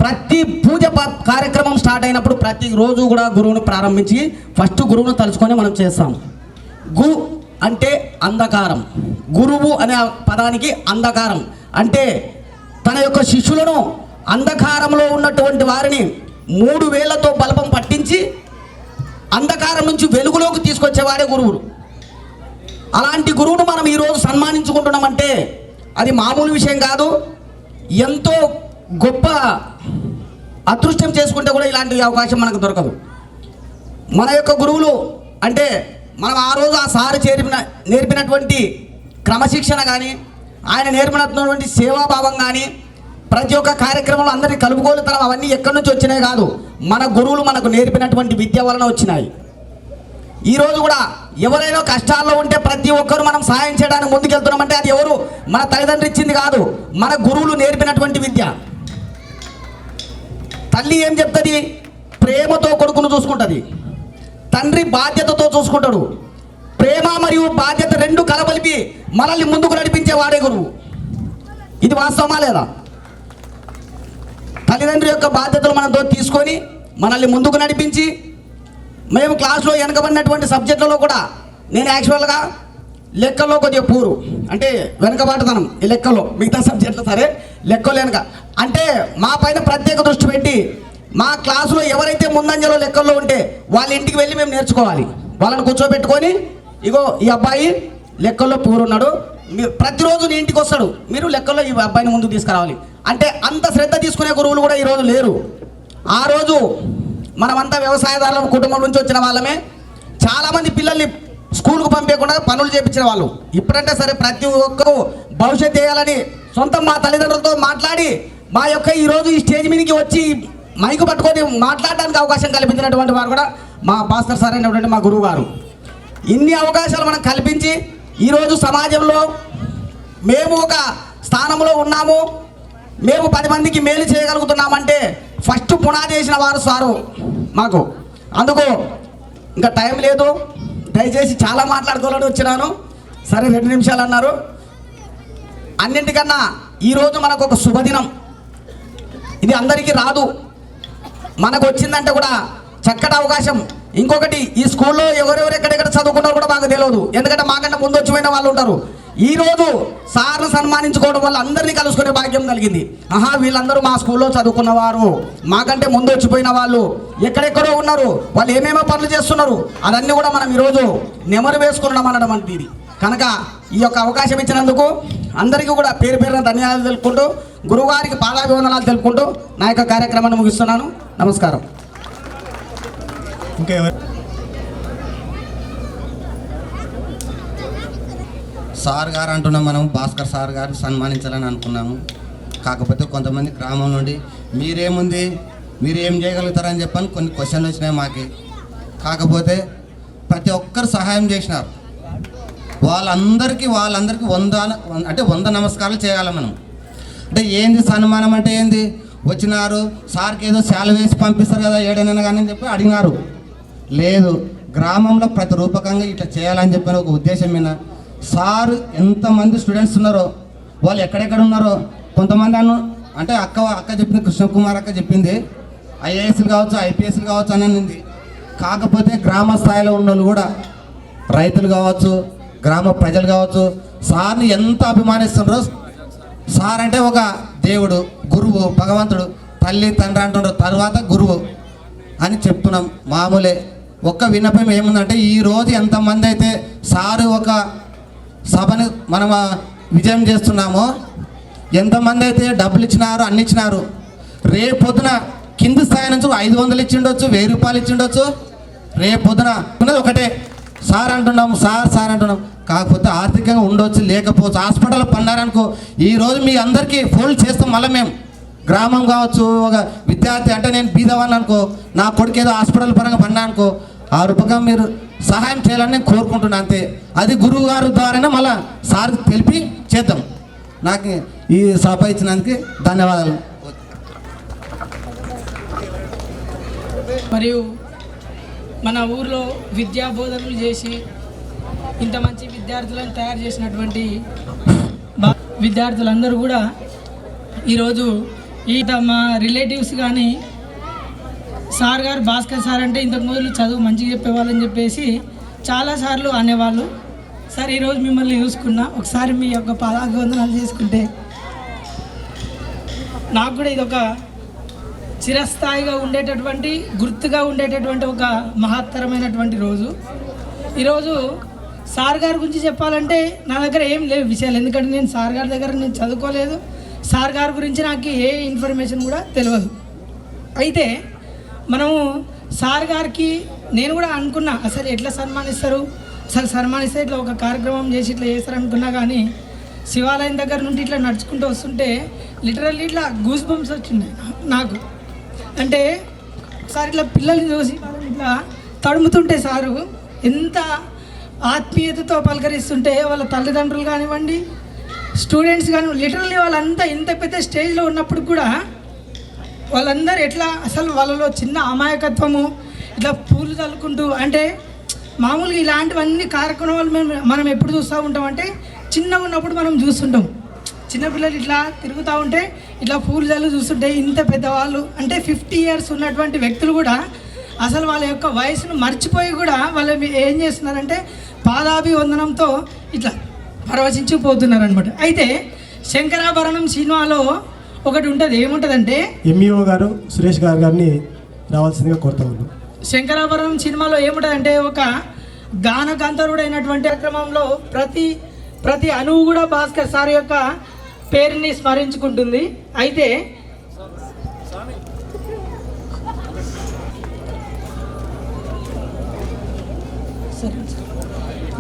ప్రతి పూజ కార్యక్రమం స్టార్ట్ అయినప్పుడు ప్రతిరోజు కూడా గురువును ప్రారంభించి ఫస్ట్ గురువును తలుచుకొని మనం చేస్తాం. గు అంటే అంధకారం, గురువు అనే పదానికి అంధకారం అంటే తన యొక్క శిష్యులను అంధకారంలో ఉన్నటువంటి వారిని 3 వేలతో బల్బం పట్టించి అంధకారం నుంచి వెలుగులోకి తీసుకొచ్చేవాడే గురువులు. అలాంటి గురువును మనం ఈరోజు సన్మానించుకుంటున్నామంటే అది మామూలు విషయం కాదు. ఎంతో గొప్ప అదృష్టం చేసుకుంటే కూడా ఇలాంటి అవకాశం మనకు దొరకదు. మన యొక్క గురువులు అంటే మనం ఆ రోజు ఆ సారు నేర్పినటువంటి క్రమశిక్షణ కానీ, ఆయన నేర్పినటువంటి సేవాభావం కానీ, ప్రతి ఒక్క కార్యక్రమంలో అందరినీ కలుపుకోలుతనం అవన్నీ ఎక్కడి నుంచి వచ్చినాయి కాదు, మన గురువులు మనకు నేర్పినటువంటి విద్య వలన వచ్చినాయి. ఈరోజు కూడా ఎవరైనా కష్టాల్లో ఉంటే ప్రతి ఒక్కరు మనం సహాయం చేయడానికి ముందుకెళ్తున్నామంటే అది ఎవరు మన తల్లిదండ్రులు ఇచ్చింది కాదు, మన గురువులు నేర్పినటువంటి విద్య. తల్లి ఏం చెప్తుంది? ప్రేమతో కొడుకును చూసుకుంటుంది, తండ్రి బాధ్యతతో చూసుకుంటాడు. ప్రేమ మరియు బాధ్యత రెండు కలబలిపి మనల్ని ముందుకు నడిపించే వాడే గురువు. ఇది వాస్తవమా లేదా? తల్లిదండ్రుల యొక్క బాధ్యతలు మనతో తీసుకొని మనల్ని ముందుకు నడిపించి, మేము క్లాస్లో వెనకబడినటువంటి సబ్జెక్టులలో కూడా నేను యాక్చువల్గా లెక్కల్లో కొద్దిగా పూరు అంటే వెనకబాటుతనం, ఈ లెక్కల్లో మిగతా సబ్జెక్టులు సరే లెక్కలు వెనక అంటే మా పైన ప్రత్యేక దృష్టి పెట్టి మా క్లాసులో ఎవరైతే ముందంజలో లెక్కల్లో ఉంటే వాళ్ళ ఇంటికి వెళ్ళి మేము నేర్చుకోవాలి. వాళ్ళని కూర్చోబెట్టుకొని ఇగో ఈ అబ్బాయి లెక్కల్లో పూరున్నాడు, మీరు ప్రతిరోజు నీ ఇంటికి వస్తాడు, మీరు లెక్కల్లో ఈ అబ్బాయిని ముందుకు తీసుకురావాలి అంటే అంత శ్రద్ధ తీసుకునే గురువులు కూడా ఈరోజు లేరు. ఆ రోజు మనమంతా వ్యవసాయదారుల కుటుంబం నుంచి వచ్చిన వాళ్ళమే. చాలామంది పిల్లల్ని స్కూల్కు పంపించకుండా పనులు చేయించిన వాళ్ళు. ఇప్పుడంటే సరే ప్రతి ఒక్కరూ భవిష్యత్తు చేయాలని సొంతం మా తల్లిదండ్రులతో మాట్లాడి మా యొక్క ఈరోజు ఈ స్టేజ్ మీదకి వచ్చి మైకు పట్టుకొని మాట్లాడడానికి అవకాశం కల్పించినటువంటి వారు కూడా మా భాస్కర్ సార్ అయినటువంటి మా గురువు గారు. ఇన్ని అవకాశాలు మనం కల్పించి ఈరోజు సమాజంలో మేము ఒక స్థానంలో ఉన్నాము, మేము 10 మందికి మేలు చేయగలుగుతున్నామంటే ఫస్ట్ పునాది వేసిన వారు సారు మాకు. అందుకు ఇంకా టైం లేదు, దయచేసి చాలా మాట్లాడుకోవాలని వచ్చినాను. సరే 2 నిమిషాలు అన్నారు. అన్నింటికన్నా ఈరోజు మనకు ఒక శుభదినం. ఇది అందరికీ రాదు, మనకు వచ్చిందంటే కూడా చక్కటి అవకాశం. ఇంకొకటి, ఈ స్కూల్లో ఎవరెవరు ఎక్కడెక్కడ చదువుకున్నారో కూడా మాకు తెలియదు, ఎందుకంటే మాకంటే ముందు వచ్చిపోయిన వాళ్ళు ఉంటారు. ఈరోజు సార్ను సన్మానించుకోవడం వల్ల అందరినీ కలుసుకునే భాగ్యం కలిగింది. ఆహా, వీళ్ళందరూ మా స్కూల్లో చదువుకున్నవారు, మాకంటే ముందు వచ్చిపోయిన వాళ్ళు ఎక్కడెక్కడో ఉన్నారు, వాళ్ళు ఏమేమో పనులు చేస్తున్నారు, అదన్నీ కూడా మనం ఈరోజు నెమరు వేసుకున్నాం అనడం అంటే ఇది. కనుక ఈ యొక్క అవకాశం ఇచ్చినందుకు అందరికీ కూడా పేరు పేరున ధన్యవాదాలు తెలుపుకుంటూ, గురువుగారికి పాదాభివందనాలు తెలుపుకుంటూ నా యొక్క కార్యక్రమాన్ని ముగిస్తున్నాను. నమస్కారం. సార్ గారు అంటున్నాం, మనం భాస్కర్ సార్ గారిని సన్మానించాలని అనుకున్నాము. కాకపోతే కొంతమంది గ్రామం నుండి మీరేముంది, మీరు ఏం చేయగలుగుతారని చెప్పని కొన్ని క్వశ్చన్లు వచ్చినాయి మాకి. కాకపోతే ప్రతి ఒక్కరు సహాయం చేసినారు. వాళ్ళందరికీ 100 నమస్కారాలు చేయాలి మనం. అంటే ఏంది సన్మానం అంటే ఏంది? వచ్చినారు, సార్కి ఏదో శాల వేసి పంపిస్తారు కదా ఏడైనా కానీ అని చెప్పి అడిగినారు. లేదు, గ్రామంలో ప్రతిరూపకంగా ఇట్లా చేయాలని చెప్పిన ఒక ఉద్దేశం మీద సార్ ఎంతమంది స్టూడెంట్స్ ఉన్నారో, వాళ్ళు ఎక్కడెక్కడ ఉన్నారో, కొంతమంది అంటే అక్క చెప్పింది, కృష్ణకుమార్ అక్క చెప్పింది, ఐఏఎస్లు కావచ్చు, ఐపీఎస్లు కావచ్చు అని అనింది. కాకపోతే గ్రామ స్థాయిలో ఉన్న వాళ్ళు కూడా, రైతులు కావచ్చు, గ్రామ ప్రజలు కావచ్చు, సార్ని ఎంత అభిమానిస్తున్నారో. సార్ అంటే ఒక దేవుడు, గురువు, భగవంతుడు, తల్లి తండ్రి అంటున్నారు, తర్వాత గురువు అని చెప్తున్నాం. మామూలే. ఒక్క విన్నపం ఏముందంటే, ఈరోజు ఎంతమంది అయితే సారు ఒక సభని మనం విజయం చేస్తున్నామో, ఎంతమంది అయితే డబ్బులు ఇచ్చినారు, అన్ని ఇచ్చినారు, రేపొద్దున కింది స్థాయి నుంచి 500 ఇచ్చిండొచ్చు, 1000 రూపాయలు ఇచ్చిండొచ్చు. రేపొద్దున ఉన్నది ఒకటే, సార్ అంటున్నాం, సార్ అంటున్నాం. కాకపోతే ఆర్థికంగా ఉండొచ్చు, లేకపోవచ్చు. హాస్పిటల్ పన్నారనుకో, ఈరోజు మీ అందరికీ ఫోన్ చేస్తాం. మళ్ళీ మేము గ్రామం కావచ్చు, ఒక విద్యార్థి అంటే నేను బీదవాళ్ళు అనుకో, నా కొడుకు ఏదో హాస్పిటల్ పరంగా పన్నా అనుకో, ఆ రూపంగా మీరు సహాయం చేయాలని నేను కోరుకుంటున్నాను. అంతే. అది గురువు గారి ద్వారానే మళ్ళీ సార్ తెలిపి చేద్దాం. నాకు ఈ సభ ఇచ్చినందుకు ధన్యవాదాలు. మరియు మన ఊర్లో విద్యా బోధనలు చేసి ఇంత మంచి విద్యార్థులను తయారు చేసినటువంటి విద్యార్థులందరూ కూడా ఈరోజు మా రిలేటివ్స్ కానీ సార్ గారు భాస్కర్ సార్ అంటే ఇంతకు మొదలు చదువు మంచిగా చెప్పేవాళ్ళని చెప్పేసి చాలాసార్లు అనేవాళ్ళు. సార్ ఈరోజు మిమ్మల్ని చూసుకున్నా, ఒకసారి మీ యొక్క పాదాభివందనాలు చేసుకుంటే నాకు కూడా ఇది ఒక చిరస్థాయిగా ఉండేటటువంటి, గుర్తుగా ఉండేటటువంటి ఒక మహత్తరమైనటువంటి రోజు. ఈరోజు సార్ గారి గురించి చెప్పాలంటే నా దగ్గర ఏం లేవు విషయాలు, ఎందుకంటే నేను సార్ గారి దగ్గర నేను చదువుకోలేదు, సార్ గారి గురించి నాకు ఏ ఇన్ఫర్మేషన్ కూడా తెలియదు. అయితే మనము సార్ గారికి నేను కూడా అనుకున్నా అసలు ఎట్లా సన్మానిస్తారు, అసలు సన్మానిస్తే ఇట్లా ఒక కార్యక్రమం చేసి ఇట్లా చేస్తారు అనుకున్నా. కానీ శివాలయం దగ్గర నుండి ఇట్లా నడుచుకుంటూ వస్తుంటే లిటరల్లీ ఇట్లా గూస్ బంప్స్ వచ్చింది నాకు. అంటే సార్ ఇట్లా పిల్లల్ని చూసి ఇట్లా తడుముతుంటే సారు ఎంత ఆత్మీయతతో పలకరిస్తుంటే వాళ్ళ తల్లిదండ్రులు కానివ్వండి, స్టూడెంట్స్ కానీ లిటరల్లీ వాళ్ళంతా ఇంత పెద్ద స్టేజ్లో ఉన్నప్పుడు కూడా వాళ్ళందరూ ఎట్లా అసలు వాళ్ళలో చిన్న అమాయకత్వము ఇట్లా పూలు చల్లుకుంటూ, అంటే మామూలుగా ఇలాంటివన్నీ కార్యక్రమాలు మనం ఎప్పుడు చూస్తూ ఉంటామంటే చిన్నగా ఉన్నప్పుడు మనం చూస్తుంటాం. చిన్నపిల్లలు ఇట్లా తిరుగుతూ ఉంటే ఇట్లా పూలు చల్లు చూస్తుంటే ఇంత పెద్దవాళ్ళు అంటే 50 years ఉన్నటువంటి వ్యక్తులు కూడా అసలు వాళ్ళ యొక్క వయసును మర్చిపోయి కూడా వాళ్ళు ఏం చేస్తున్నారంటే పాదాభివందనంతో ఇట్లా పరవశించిపోతున్నారు అనమాట. అయితే శంకరాభరణం సినిమాలో ఒకటి ఉంటుంది, ఏముంటుందంటే ఎంఈఓ గారు సురేష్ గారిని రావాల్సిందిగా కోరుతా ఉన్నాను. శంకరాభరణం సినిమాలో ఏముంటుందంటే ఒక గాన గంధర్వుడైనటువంటి క్రమంలో ప్రతి అణువు కూడా భాస్కర్ సార్ యొక్క పేరుని స్మరించుకుంటుంది. అయితే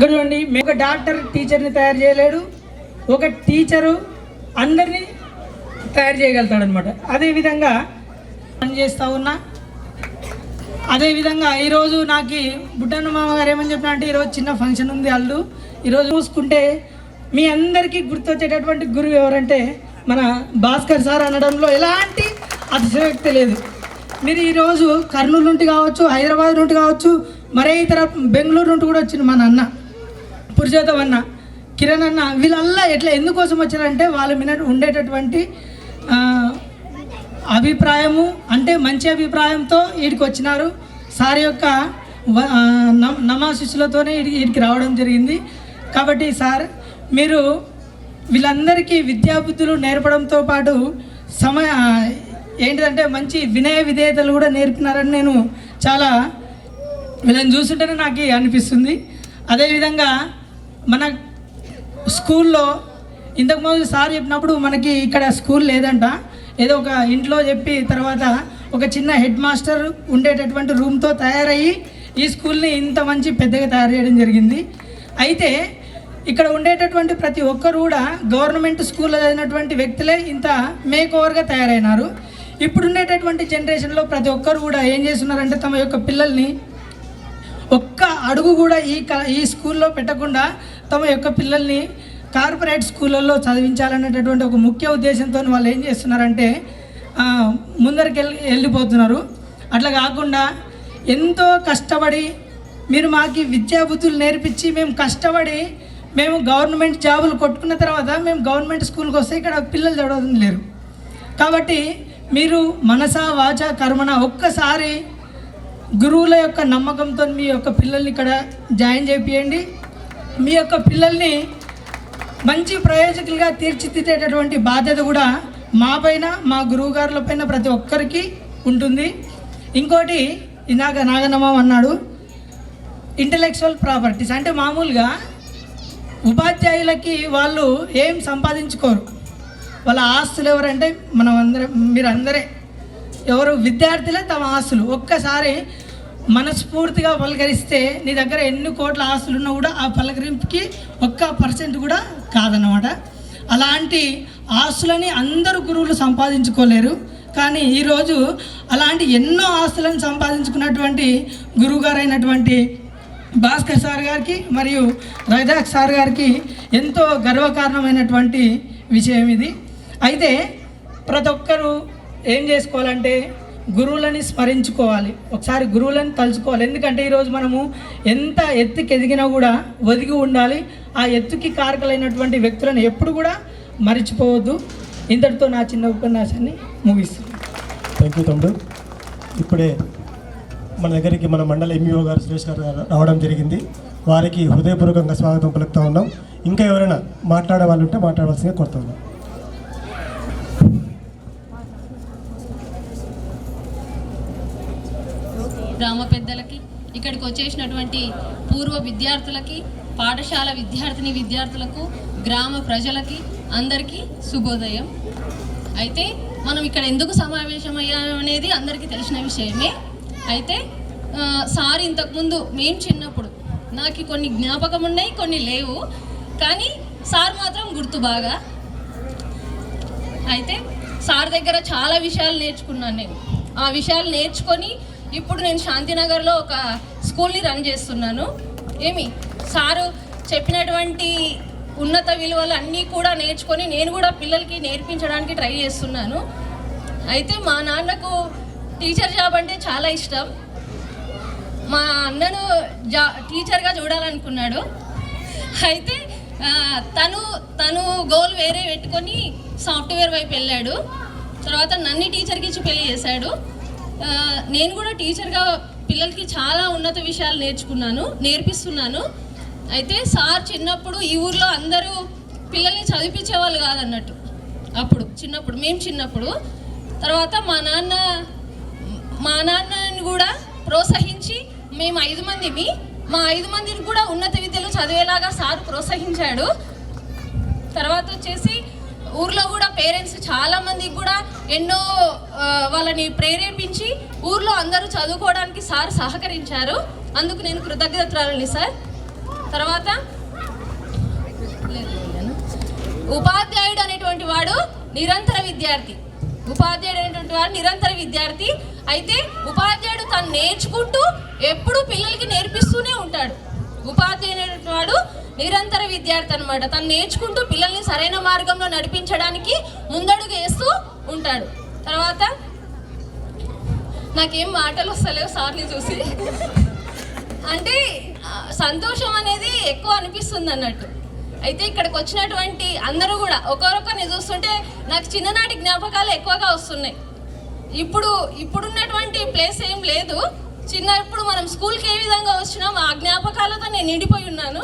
చూడండి, ఒక డాక్టర్ టీచర్ని తయారు చేయలేడు, ఒక టీచరు అందరినీ తయారు చేయగలుగుతాడు అనమాట. అదేవిధంగా పనిచేస్తూ ఉన్నా. అదేవిధంగా ఈరోజు నాకు బుడ్డన్న మామగారు ఏమని చెప్పినా అంటే ఈరోజు చిన్న ఫంక్షన్ ఉంది అల్లు, ఈరోజు చూసుకుంటే మీ అందరికీ గుర్తొచ్చేటటువంటి గురువు ఎవరంటే మన భాస్కర్ సార్ అనడంలో ఎలాంటి అతిశయోక్తి లేదు. మీరు ఈరోజు కర్నూలు నుండి కావచ్చు, హైదరాబాద్ నుండి కావచ్చు, మరే ఇతర బెంగళూరు నుండి కూడా వచ్చిన మన అన్న పురుషోత్తం అన్న, కిరణ్ అన్న, వీళ్ళల్లా ఎట్లా ఎందుకోసం వచ్చారంటే వాళ్ళ మీద ఉండేటటువంటి అభిప్రాయము అంటే మంచి అభిప్రాయంతో వీడికి వచ్చినారు. సార్ యొక్క నమాశిష్యులతోనే వీడికి రావడం జరిగింది. కాబట్టి సార్ మీరు వీళ్ళందరికీ విద్యాబుద్ధులు నేర్పడంతో పాటు ఏంటిదంటే మంచి వినయ విధేయతలు కూడా నేర్పినారని నేను చాలా వీళ్ళని చూస్తుంటేనే నాకు అనిపిస్తుంది. అదేవిధంగా మన స్కూల్లో ఇంతకుముందు సార్ చెప్పినప్పుడు మనకి ఇక్కడ స్కూల్ లేదంట, ఏదో ఒక ఇంట్లో చెప్పి తర్వాత ఒక చిన్న హెడ్ మాస్టర్ ఉండేటటువంటి రూమ్తో తయారయ్యి ఈ స్కూల్ని ఇంత మంచి పెద్దగా తయారు చేయడం జరిగింది. అయితే ఇక్కడ ఉండేటటువంటి ప్రతి ఒక్కరు కూడా గవర్నమెంట్ స్కూల్లో చదివినటువంటి వ్యక్తులే ఇంత మేక్ ఓవర్గా తయారైనారు. ఇప్పుడు ఉండేటటువంటి జనరేషన్లో ప్రతి ఒక్కరు కూడా ఏం చేస్తున్నారంటే తమ యొక్క పిల్లల్ని ఒక్క అడుగు కూడా ఈ స్కూల్లో పెట్టకుండా తమ యొక్క పిల్లల్ని కార్పొరేట్ స్కూళ్ళల్లో చదివించాలనేటటువంటి ఒక ముఖ్య ఉద్దేశంతో వాళ్ళు ఏం చేస్తున్నారంటే ముందరికి వెళ్ళిపోతున్నారు. అట్లా కాకుండా ఎంతో కష్టపడి మీరు మాకు విద్యాబుద్ధులు నేర్పించి మేము కష్టపడి మేము గవర్నమెంట్ జాబులు కొట్టుకున్న తర్వాత మేము గవర్నమెంట్ స్కూల్కి వస్తే ఇక్కడ పిల్లలు చదవడం లేరు. కాబట్టి మీరు మనసా వాచ కర్మన ఒక్కసారి గురువుల యొక్క నమ్మకంతో మీ యొక్క పిల్లల్ని ఇక్కడ జాయిన్ చేపియండి. మీ యొక్క పిల్లల్ని మంచి ప్రయోజకులుగా తీర్చిదిద్దేటటువంటి బాధ్యత కూడా మా పైన, మా గురువు గారుల పైన ప్రతి ఒక్కరికి ఉంటుంది. ఇంకోటి ఇందాక నాగనమ్మ అన్నాడు, ఇంటలెక్చువల్ ప్రాపర్టీస్ అంటే మామూలుగా ఉపాధ్యాయులకి వాళ్ళు ఏం సంపాదించుకోరు, వాళ్ళ ఆస్తులు ఎవరంటే మనం అందరం, మీరు అందరే ఎవరు విద్యార్థులే తమ ఆస్తులు. ఒక్కసారి మనస్ఫూర్తిగా పలకరిస్తే నీ దగ్గర ఎన్ని కోట్ల ఆస్తులు ఉన్నా కూడా ఆ పలకరింపుకి 1% కూడా కాదన్నమాట. అలాంటి ఆస్తులని అందరూ గురువులు సంపాదించుకోలేరు. కానీ ఈరోజు అలాంటి ఎన్నో ఆస్తులను సంపాదించుకున్నటువంటి గురువుగారు అయినటువంటి భాస్కర్ సార్ గారికి మరియు రజాక్ సార్ గారికి ఎంతో గర్వకారణమైనటువంటి విషయం ఇది. అయితే ప్రతి ఒక్కరూ ఏం చేసుకోవాలంటే గురువులని స్మరించుకోవాలి, ఒకసారి గురువులని తలుచుకోవాలి. ఎందుకంటే ఈరోజు మనము ఎంత ఎత్తుకి ఎదిగినా కూడా ఒదిగి ఉండాలి. ఆ ఎత్తుకి కారకులైనటువంటి వ్యక్తులను ఎప్పుడు కూడా మర్చిపోవద్దు. ఇంతటితో నా చిన్న ఉపన్యాసాన్ని ముగిస్తున్నాను. థ్యాంక్ యూ తమ్ముడు. ఇప్పుడే మన దగ్గరికి మన మండల ఎంఈఓ గారు సురేష్ గారు రావడం జరిగింది. వారికి హృదయపూర్వకంగా స్వాగతం పలుకుతూ ఉన్నాం. ఇంకా ఎవరైనా మాట్లాడే వాళ్ళు ఉంటే మాట్లాడవలసిందిగా కోరుతా ఉన్నాం. గ్రామ పెద్దలకి, ఇక్కడికి వచ్చేసినటువంటి పూర్వ విద్యార్థులకి, పాఠశాల విద్యార్థిని విద్యార్థులకు, గ్రామ ప్రజలకి అందరికీ శుభోదయం. అయితే మనం ఇక్కడ ఎందుకు సమావేశమయ్యాం అనేది అందరికీ తెలిసిన విషయమే. అయితే సార్ ఇంతకుముందు మేము చిన్నప్పుడు నాకు కొన్ని జ్ఞాపకం ఉన్నాయి, కొన్ని లేవు, కానీ సార్ మాత్రం గుర్తు బాగా. అయితే సార్ దగ్గర చాలా విషయాలు నేర్చుకున్నాను నేను. ఆ విషయాలు నేర్చుకొని ఇప్పుడు నేను శాంతినగర్లో ఒక స్కూల్ని రన్ చేస్తున్నాను. సారు చెప్పినటువంటి ఉన్నత విలువలు అన్నీ కూడా నేర్చుకొని నేను కూడా పిల్లలకి నేర్పించడానికి ట్రై చేస్తున్నాను. అయితే మా నాన్నకు టీచర్ జాబ్ అంటే చాలా ఇష్టం. మా అన్నను టీచర్గా చూడాలనుకున్నాడు. అయితే తను గోల్ వేరే పెట్టుకొని సాఫ్ట్వేర్ వైపు వెళ్ళాడు. తర్వాత నన్ను టీచర్కి ఇచ్చి పెళ్లి చేశాడు. నేను కూడా టీచర్గా పిల్లలకి చాలా ఉన్నత విషయాలు నేర్పిస్తున్నాను. అయితే సార్ చిన్నప్పుడు ఈ ఊర్లో అందరూ పిల్లల్ని చదివించేవాళ్ళు కాదన్నట్టు. అప్పుడు మేము చిన్నప్పుడు తర్వాత మా నాన్నని కూడా ప్రోత్సహించి మేము 5 మందిని, మా 5 మందిని కూడా ఉన్నత విద్యలు చదివేలాగా సార్ ప్రోత్సహించాడు. తర్వాత వచ్చేసి ఊర్లో కూడా పేరెంట్స్ చాలామందికి కూడా ఎన్నో వాళ్ళని ప్రేరేపించి ఊర్లో అందరూ చదువుకోవడానికి సార్ సహకరించారు. అందుకు నేను కృతజ్ఞతలని సార్. తర్వాత ఉపాధ్యాయుడు అనేటువంటి వాడు నిరంతర విద్యార్థి. అయితే ఉపాధ్యాయుడు తను నేర్చుకుంటూ ఎప్పుడూ పిల్లలకి నేర్పిస్తూనే ఉంటాడు. ఉపాధ్యాయుడు అనేటువంటి వాడు నిరంతర విద్యార్థి అనమాట. తను నేర్చుకుంటూ పిల్లల్ని సరైన మార్గంలో నడిపించడానికి ముందడుగు వేస్తూ ఉంటాడు. తర్వాత నాకేం మాటలు వస్తలేవు సార్ని చూసి. అంటే సంతోషం అనేది ఎక్కువ అనిపిస్తుంది అన్నట్టు. అయితే ఇక్కడికి వచ్చినటువంటి అందరూ కూడా ఒకరొకరిని చూస్తుంటే నాకు చిన్ననాటి జ్ఞాపకాలు ఎక్కువగా వస్తున్నాయి. ఇప్పుడున్నటువంటి ప్లేస్ ఏం లేదు. చిన్నప్పుడు మనం స్కూల్కి ఏ విధంగా వచ్చినాం ఆ జ్ఞాపకాలతో నేను నిండిపోయి ఉన్నాను.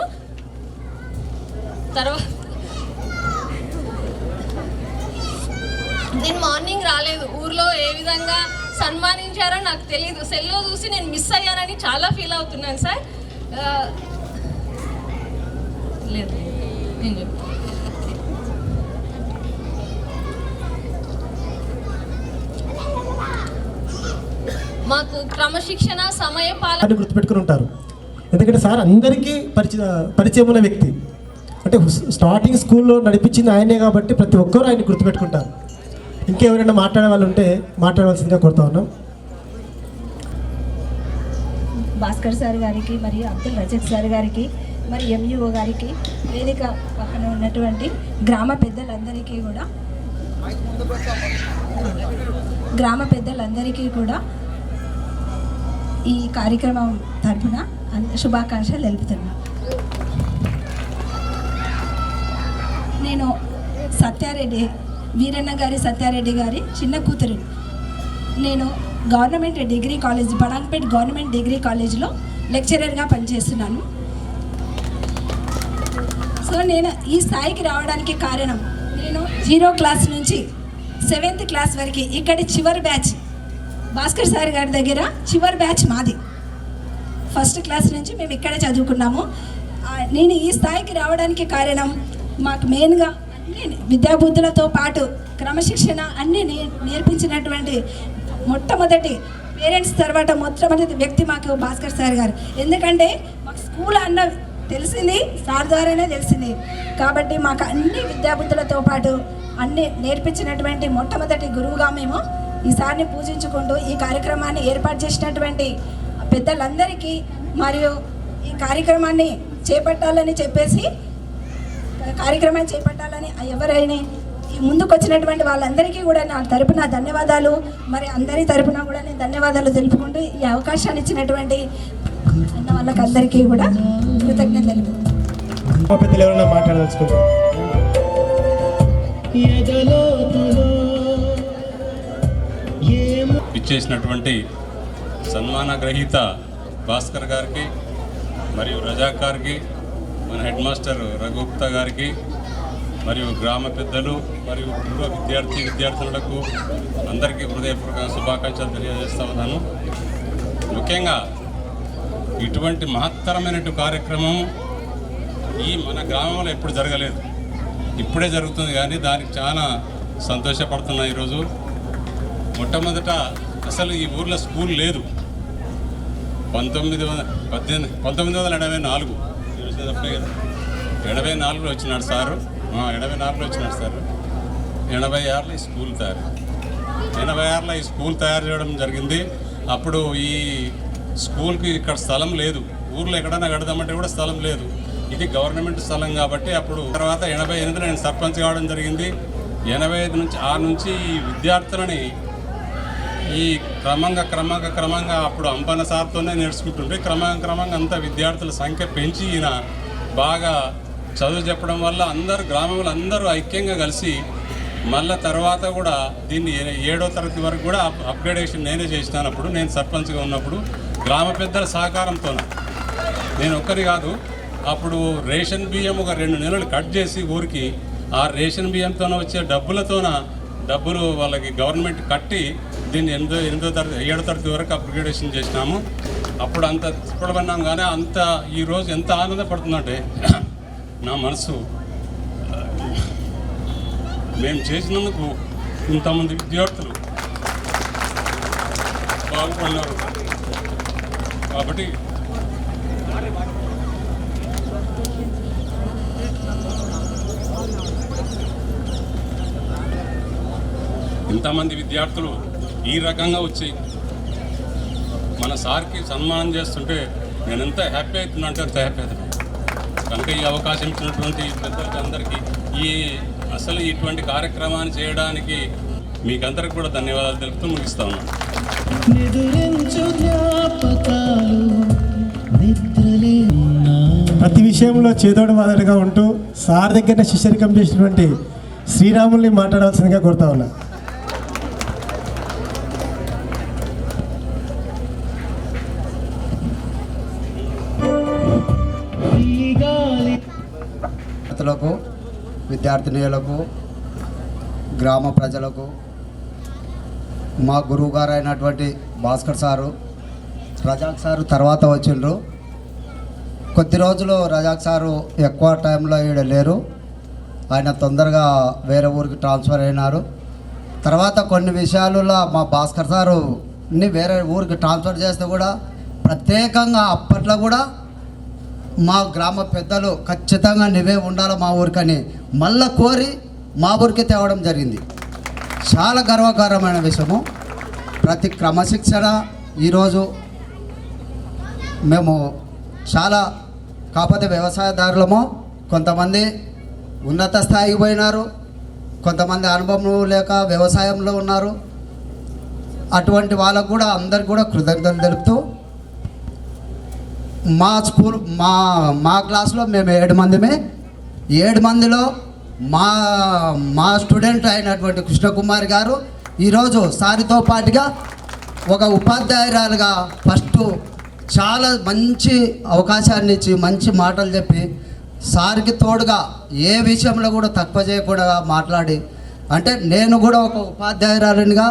తర్వాత నేను మార్నింగ్ రాలేదు. ఊర్లో ఏ విధంగా సన్మానించారో నాకు తెలియదు. సెల్లో చూసి నేను మిస్ అయ్యానని చాలా ఫీల్ అవుతున్నాను సార్. లేదు నేను చెప్తాను. మాకు క్రమశిక్షణ, సమయపాలన గుర్తుపెట్టుకుని ఉంటారు. ఎందుకంటే సార్ అందరికీ పరిచయం ఉన్న వ్యక్తి. అంటే స్టార్టింగ్ స్కూల్లో నడిపించింది ఆయనే కాబట్టి ప్రతి ఒక్కరూ ఆయన గుర్తుపెట్టుకుంటారు. ఇంకెవరైనా మాట్లాడే వాళ్ళు ఉంటే మాట్లాడవలసిందిగా కోరుతా ఉన్నాం. భాస్కర్ సార్ గారికి, మరియు అబ్దుల్ రజాక్ సార్ గారికి, మరి ఎంఈఓ గారికి, వేదిక పక్కన ఉన్నటువంటి గ్రామ పెద్దలందరికీ కూడా ఈ కార్యక్రమం తరఫున శుభాకాంక్షలు తెలుపుతున్నాను. నేను సత్యారెడ్డి గారి చిన్న కూతురు. నేను government degree college, Badampet government degree కాలేజ్లో లెక్చరర్గా పనిచేస్తున్నాను. సో నేను ఈ స్థాయికి రావడానికి కారణం, నేను 0 క్లాస్ నుంచి 7th క్లాస్ వరకు ఇక్కడి చివరి బ్యాచ్ భాస్కర్ సార్ గారి దగ్గర చివరి బ్యాచ్ మాది. 1st క్లాస్ నుంచి మేము ఇక్కడే చదువుకున్నాము. నేను ఈ స్థాయికి రావడానికి కారణం మాకు మెయిన్గా అన్ని విద్యాబుద్ధులతో పాటు క్రమశిక్షణ అన్నీ నేర్పించినటువంటి మొట్టమొదటి పేరెంట్స్ తర్వాత మొట్టమొదటి వ్యక్తి మాకు భాస్కర్ సార్ గారు. ఎందుకంటే మాకు స్కూల్ అన్న తెలిసింది సార్ ద్వారానే తెలిసింది. కాబట్టి మాకు అన్ని విద్యాబుద్ధులతో పాటు అన్ని నేర్పించినటువంటి మొట్టమొదటి గురువుగా మేము ఈ సార్ని పూజించుకుంటూ ఈ కార్యక్రమాన్ని ఏర్పాటు చేసినటువంటి పెద్దలందరికీ మరియు ఈ కార్యక్రమాన్ని చేపట్టాలని ఎవరైనా ఈ ముందుకు వచ్చినటువంటి వాళ్ళందరికీ కూడా నా తరపున ధన్యవాదాలు, మరి అందరి తరపున కూడా నేను ధన్యవాదాలు తెలుపుకుంటూ ఈ అవకాశాన్ని ఇచ్చినటువంటి వాళ్ళకి అందరికీ కూడా కృతజ్ఞతలు. పెద్దలు ఎవరైనా మాట్లాడదలుచుకుంటారు? ఇచ్చేసినటువంటి సన్మాన గ్రహీత భాస్కర్ గారికి మరియు రజాక్ గారికి, మన హెడ్ మాస్టర్ రఘుగుప్తా గారికి, మరియు గ్రామ పెద్దలు మరియు పూర్వ విద్యార్థులకు అందరికీ హృదయపూర్వక శుభాకాంక్షలు తెలియజేస్తా ఉన్నాను. ముఖ్యంగా ఇటువంటి మహత్తరమైనటువంటి కార్యక్రమం ఈ మన గ్రామంలో ఎప్పుడు జరగలేదు, ఇప్పుడే జరుగుతుంది. కానీ దానికి చాలా సంతోషపడుతున్నా. ఈరోజు మొట్టమొదట అసలు ఈ ఊర్లో స్కూల్ లేదు. 1984 84లో వచ్చినాడు సారు. 84లో వచ్చినాడు సారు. 86లో ఈ స్కూల్ తయారు 86లో ఈ స్కూల్ తయారు చేయడం జరిగింది. అప్పుడు ఈ స్కూల్కి ఇక్కడ స్థలం లేదు, ఊర్లో ఎక్కడైనా కడదామంటే కూడా స్థలం లేదు. ఇది గవర్నమెంట్ స్థలం కాబట్టి అప్పుడు తర్వాత 88లో నేను సర్పంచ్ కావడం జరిగింది. 85 నుంచి నుంచి ఈ విద్యార్థులని ఈ క్రమంగా అప్పుడు అంపన్న సార్తోనే నేర్చుకుంటుంటే క్రమంగా అంతా విద్యార్థుల సంఖ్య పెంచి ఈయన బాగా చదువు చెప్పడం వల్ల గ్రామంలో అందరూ ఐక్యంగా కలిసి మళ్ళీ తర్వాత కూడా దీన్ని 7వ తరగతి వరకు కూడా అప్గ్రేడేషన్ నేనే చేసినాను. అప్పుడు నేను సర్పంచ్గా ఉన్నప్పుడు గ్రామ పెద్దల సహకారంతో, నేను ఒక్కరి కాదు. అప్పుడు రేషన్ బియ్యం ఒక 2 నెలలు కట్ చేసి ఊరికి ఆ రేషన్ బియ్యంతో వచ్చే డబ్బులు వాళ్ళకి గవర్నమెంట్ కట్టి దీన్ని 7వ తరగతి వరకు అప్గ్రేడేషన్ చేసినాము. అప్పుడు అంత తిప్పడబడినాం. కానీ అంత ఈరోజు ఎంత ఆనందపడుతుందంటే నా మనసు, మేము చేసినందుకు ఇంతమంది విద్యార్థులు బాగుపడినారు. కాబట్టి ఇంతమంది విద్యార్థులు ఈ రకంగా వచ్చి మన సార్కి సన్మానం చేస్తుంటే నేను ఎంత హ్యాపీ అవుతున్నా అంటే అంత హ్యాపీ అవుతున్నాను. కనుక ఈ అవకాశం ఇచ్చినటువంటి పెద్దలకి అందరికీ అసలు ఇటువంటి కార్యక్రమాన్ని చేయడానికి మీకందరికి కూడా ధన్యవాదాలు తెలుపుతూ ముగిస్తా ఉన్నాను. ప్రతి విషయంలో చేదోడు వాదడుగా ఉంటూ సార్ దగ్గర శిష్యరికం చేసినటువంటి శ్రీరాముల్ని మాట్లాడవలసిందిగా కోరుతా ఉన్నా. విద్యార్థినులకు, గ్రామ ప్రజలకు, మా గురువు గారు అయినటువంటి భాస్కర్ సారు, రజాక్ సారు తర్వాత వచ్చిండ్రు. కొద్ది రోజులు రజాక్ సారు ఎక్కువ టైంలో ఈడ లేరు, ఆయన తొందరగా వేరే ఊరికి ట్రాన్స్ఫర్ అయినారు. తర్వాత కొన్ని విషయాలలో మా భాస్కర్ సారుని వేరే ఊరికి ట్రాన్స్ఫర్ చేస్తే కూడా ప్రత్యేకంగా అప్పట్లో కూడా మా గ్రామ పెద్దలు ఖచ్చితంగా నువ్వే ఉండాలి మా ఊరికని మళ్ళీ కోరి మా ఊరికి తేవడం జరిగింది. చాలా గర్వకారమైన విషయము. ప్రతి క్రమశిక్షణ ఈరోజు మేము చాలా కాకపోతే వ్యవసాయదారులము, కొంతమంది ఉన్నత స్థాయికి పోయినారు, కొంతమంది అనుభవం లేక వ్యవసాయంలో ఉన్నారు. అటువంటి వాళ్ళకు కూడా అందరికి కూడా కృతజ్ఞతలు తెలుపుతూ మా స్కూల్ మా క్లాస్లో మేము 7 మందిమే. 7 మందిలో మా స్టూడెంట్ అయినటువంటి కృష్ణకుమారి గారు ఈరోజు సారితో పాటుగా ఒక ఉపాధ్యాయురాలుగా ఫస్ట్ చాలా మంచి అవకాశాన్ని ఇచ్చి మంచి మాటలు చెప్పి సార్కి తోడుగా ఏ విషయంలో కూడా తక్కువ చేయకుండా మాట్లాడి, అంటే నేను కూడా ఒక ఉపాధ్యాయురాలునిగా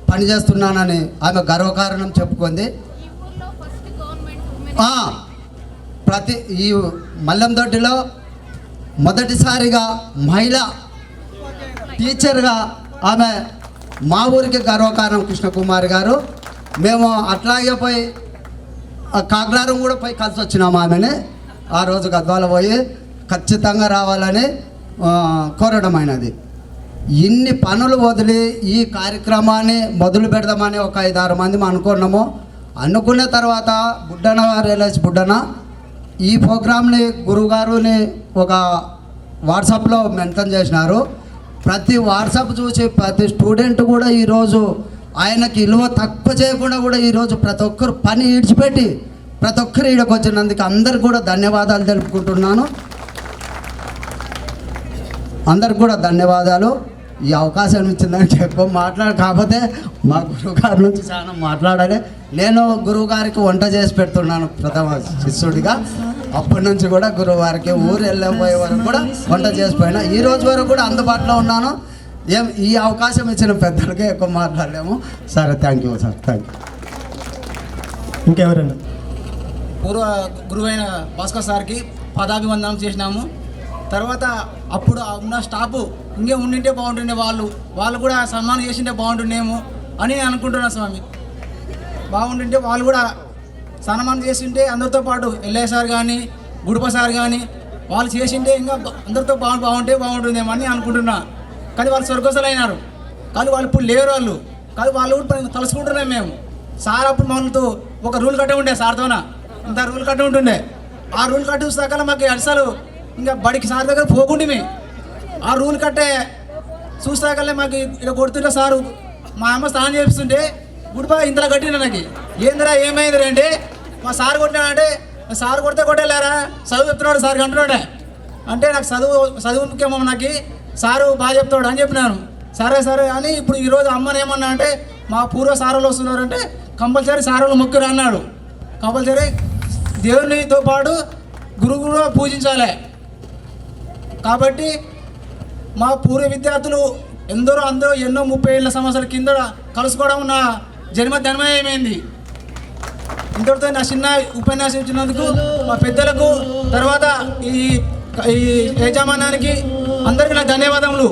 పనిచేస్తున్నానని ఆమె గర్వకారణం చెప్పుకుంది. ఈ మల్లందొడ్డిలో మొదటిసారిగా మహిళా టీచర్గా ఆమె మా ఊరికి గర్వకారణం కృష్ణకుమారి గారు. మేము అట్లాగే పోయి కాగ్లారం కూడా పోయి కలిసి వచ్చినాము ఆమెని. ఆ రోజు గద్వాల పోయి ఖచ్చితంగా రావాలని కోరడం అయినది. ఇన్ని పనులు వదిలి ఈ కార్యక్రమాన్ని మొదలు పెడదామని ఒక 5-6 మంది అనుకున్నాము. అనుకున్న తర్వాత బుడ్డన రియలైజ్ బుడ్డన ఈ ప్రోగ్రామ్ని గురువుగారుని ఒక వాట్సాప్లో మెన్షన్ చేసినారు. ప్రతి వాట్సాప్ చూసి ప్రతి స్టూడెంట్ కూడా ఈరోజు ఆయనకి విలువ తక్కువ చేయకుండా కూడా ఈరోజు ప్రతి ఒక్కరు పని ఈడ్చిపెట్టి ప్రతి ఒక్కరు ఈడకు వచ్చినందుకు అందరికి కూడా ధన్యవాదాలు తెలుపుకుంటున్నాను. అందరికి కూడా ధన్యవాదాలు. ఈ అవకాశం ఇచ్చిందని ఎక్కువ కాకపోతే మా గురువుగారి నుంచి చాలా మాట్లాడాలి. నేను గురువుగారికి వంట చేసి పెడుతున్నాను ప్రథమ శిష్యుడిగా. అప్పటి నుంచి కూడా గురువుగారికి ఊరు వెళ్ళబోయే వరకు కూడా వంట చేసిపోయినా ఈ రోజు వరకు కూడా అందుబాటులో ఉన్నాను. ఈ అవకాశం ఇచ్చిన పెద్దలకే ఎక్కువ మాట్లాడలేము. సరే, thank you sir. Thank you. ఇంకెవరైనా పూర్వ గురువైన భాస్కర్ సార్కి పదాభివందనం చేసినాము. తర్వాత అప్పుడు ఉన్న స్టాఫ్ ఇంకే ఉండింటే బాగుంటుండే, వాళ్ళు కూడా సన్మానం చేసింటే బాగుంటుండేమో అని అనుకుంటున్నా స్వామి. బాగుంటుంటే వాళ్ళు కూడా సన్మానం చేసింటే అందరితో పాటు ఎల్ఐ సార్ కానీ గుడిప సార్ కానీ వాళ్ళు చేసింటే ఇంకా అందరితో బాగుంటుందేమో అని అనుకుంటున్నా. కానీ వాళ్ళు స్వర్గస్థులు అయినారు, కానీ వాళ్ళు ఇప్పుడు లేరు. వాళ్ళు కూడా తలుసుకుంటున్నాం మేము. సార్ అప్పుడు మనతో ఒక రూల్ కట్ట ఉండే, సార్తోన ఇంత రూల్ కట్ట ఉంటుండే. ఆ రూల్ కట్టి చూసాక మాకు అసలు ఇంకా బడికి సార్ దగ్గర పోకుండా ఆ రూల్ కట్టే చూసాకలే మాకు ఇక్కడ కొడుతుంటే సారు మా అమ్మ స్నానం చేపిస్తుంటే గుడిపా ఇంతలా కట్టిన నాకు ఏందిరా ఏమైంది రండి మా సార్ కొట్టినాడంటే సార్ కొడితే కొట్టేలేరా చదువు చెప్తున్నాడు సార్ అంటున్నాడే. అంటే నాకు చదువు ముఖ్యమో నాకు, సారు బాగా చెప్తాడు అని చెప్పినాను. సరే అని ఇప్పుడు ఈరోజు అమ్మని ఏమన్నా అంటే మా పూర్వ సారులు వస్తున్నారంటే కంపల్సరీ సారులు మొక్కురు అన్నాడు. కంపల్సరీ దేవునితో పాటు గురువు కూడా పూజించాలి. కాబట్టి మా పూర్వ విద్యార్థులు అందరూ ఎన్నో 30 ఏళ్ళ సంవత్సరాల కింద కలుసుకోవడం నా జన్మదినమైంది. ఇంతటితో నా చిన్న ఉపన్యాసం ఇచ్చినందుకు మా పెద్దలకు, తర్వాత ఈ యజమానానికి అందరికీ నా ధన్యవాదములు.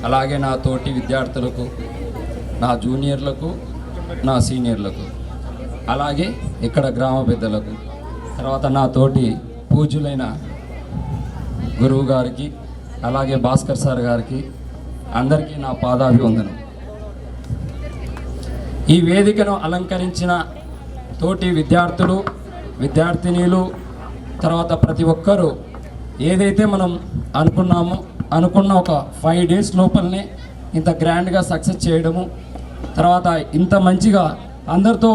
అలాగే నా తోటి విద్యార్థులకు, నా జూనియర్లకు, నా సీనియర్లకు, అలాగే ఇక్కడ గ్రామ పెద్దలకు, తర్వాత నా తోటి పూజ్యులైన గురువు గారికి, అలాగే భాస్కర్ సార్ గారికి అందరికీ నా పాదాభివందనం. ఈ వేదికను అలంకరించిన తోటి విద్యార్థులు, విద్యార్థినీలు, తర్వాత ప్రతి ఒక్కరూ ఏదైతే మనం అనుకున్న ఒక 5 days లోపలనే ఇంత గ్రాండ్గా సక్సెస్ చేయడము, తర్వాత ఇంత మంచిగా అందరితో